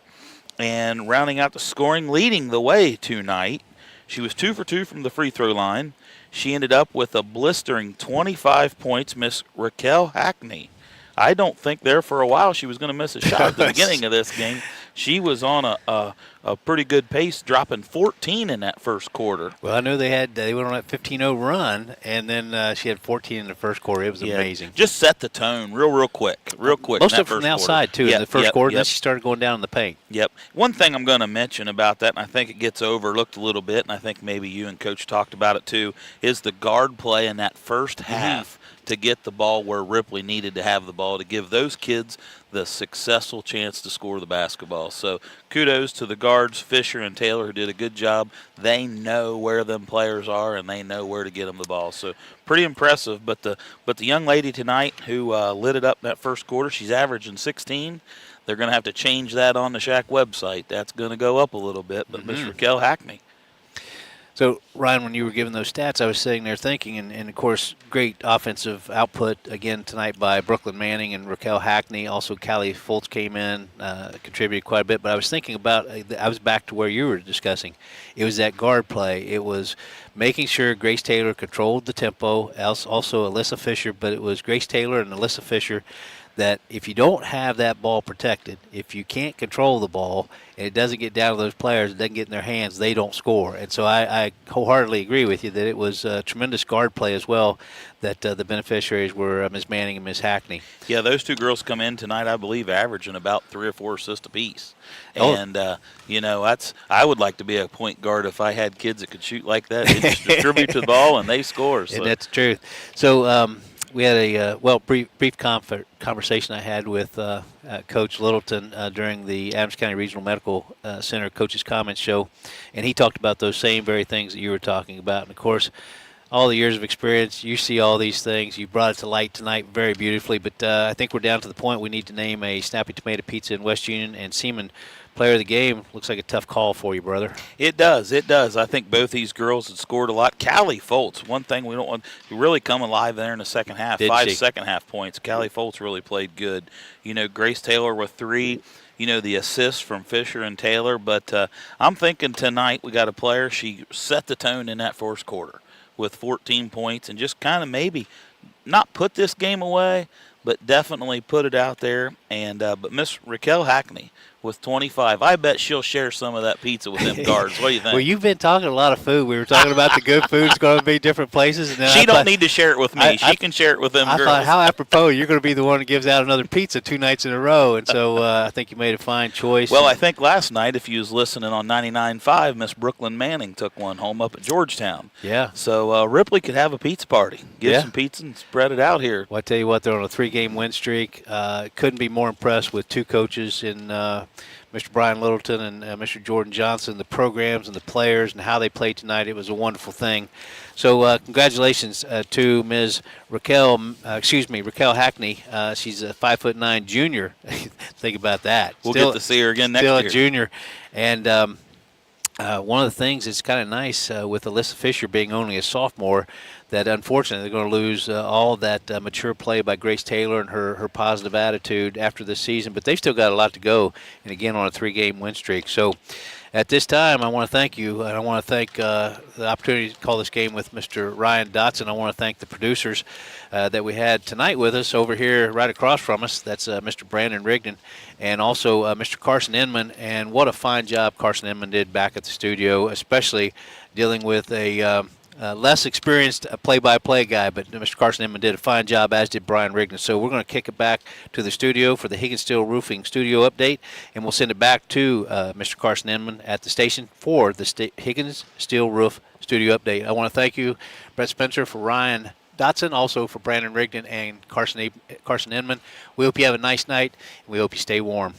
And rounding out the scoring, leading the way tonight, she was 2 for 2 from the free throw line. She ended up with a blistering 25 points, Miss Raquel Hackney. I don't think there for a while she was going to miss a shot at the beginning of this game. She was on a pretty good pace, dropping 14 in that first quarter. Well, I know they went on that 15-0 run, and then she had 14 in the first quarter. It was amazing. Just set the tone real quick. Most of it from the outside, too, in the first quarter. Then she started going down in the paint. Yep. One thing I'm going to mention about that, and I think it gets overlooked a little bit, and I think maybe you and Coach talked about it too, is the guard play in that first half to get the ball where Ripley needed to have the ball to give those kids the successful chance to score the basketball. So kudos to the guards, Fisher and Taylor, who did a good job. They know where them players are, and they know where to get them the ball. So pretty impressive. But the young lady tonight who lit it up in that first quarter, she's averaging 16. They're going to have to change that on the Shack website. That's going to go up a little bit. But Miss Raquel Hackney. So, Ryan, when you were giving those stats, I was sitting there thinking, and of course, great offensive output again tonight by Brooklyn Manning and Raquel Hackney. Also, Callie Foltz came in, contributed quite a bit. But I was thinking about, I was back to where you were discussing. It was that guard play. It was making sure Grace Taylor controlled the tempo, also Alyssa Fisher, but it was Grace Taylor and Alyssa Fisher that if you don't have that ball protected, if you can't control the ball and it doesn't get down to those players, it doesn't get in their hands, they don't score. And so I wholeheartedly agree with you that it was tremendous guard play as well that the beneficiaries were Ms. Manning and Ms. Hackney. Yeah, those two girls come in tonight, I believe, averaging about 3 or 4 assists apiece. And, I would like to be a point guard if I had kids that could shoot like that. They just distribute the ball and they score. So. And that's the truth. So, we had a brief conversation I had with Coach Littleton during the Adams County Regional Medical Center Coaches Comments Show, and he talked about those same very things that you were talking about. And, of course, all the years of experience, you see all these things. You brought it to light tonight very beautifully, but I think we're down to the point we need to name a Snappy Tomato Pizza in West Union, and Seaman player of the game. Looks like a tough call for you, brother. It does. I think both these girls had scored a lot. Callie Foltz, one thing we don't want to really come alive there in the second half. 5 second-half points. Callie Foltz really played good. Grace Taylor with 3. The assists from Fisher and Taylor. But I'm thinking tonight we got a player. She set the tone in that first quarter with 14 points and just kind of maybe not put this game away, but definitely put it out there. And but Miss Raquel Hackney with 25. I bet she'll share some of that pizza with them guards. What do you think? Well, you've been talking a lot of food. We were talking about the good food's going to be different places. And then she don't need to share it with me. She can share it with them girls. I thought, how apropos, you're going to be the one that gives out another pizza 2 nights in a row. And so I think you made a fine choice. Well, I think last night, if you was listening on 99.5, Miss Brooklyn Manning took one home up at Georgetown. Yeah. So Ripley could have a pizza party. Get some pizza and spread it out here. Well, I tell you what, they're on a 3-game win streak. Couldn't be more impressed with 2 coaches in Mr. Brian Littleton and Mr. Jordan Johnson, the programs and the players and how they played tonight. It was a wonderful thing. So congratulations to Ms. Raquel Hackney. She's a 5'9" junior. Think about that. We'll get to see her again next year. Still a junior. And one of the things that's kind of nice with Alyssa Fisher being only a sophomore, that unfortunately they're going to lose all that mature play by Grace Taylor and her positive attitude after this season. But they've still got a lot to go, and again on a 3-game win streak. So at this time, I want to thank you, and I want to thank the opportunity to call this game with Mr. Ryan Dotson. I want to thank the producers that we had tonight with us over here right across from us. That's Mr. Brandon Rigdon and also Mr. Carson Inman. And what a fine job Carson Inman did back at the studio, especially dealing with a less experienced play-by-play guy, but Mr. Carson Inman did a fine job, as did Brian Rigdon. So we're going to kick it back to the studio for the Higgins Steel Roofing studio update, and we'll send it back to Mr. Carson Inman at the station for the Higgins Steel Roof studio update. I want to thank you, Brett Spencer, for Ryan Dotson, also for Brandon Rigdon and Carson Inman. We hope you have a nice night, and we hope you stay warm.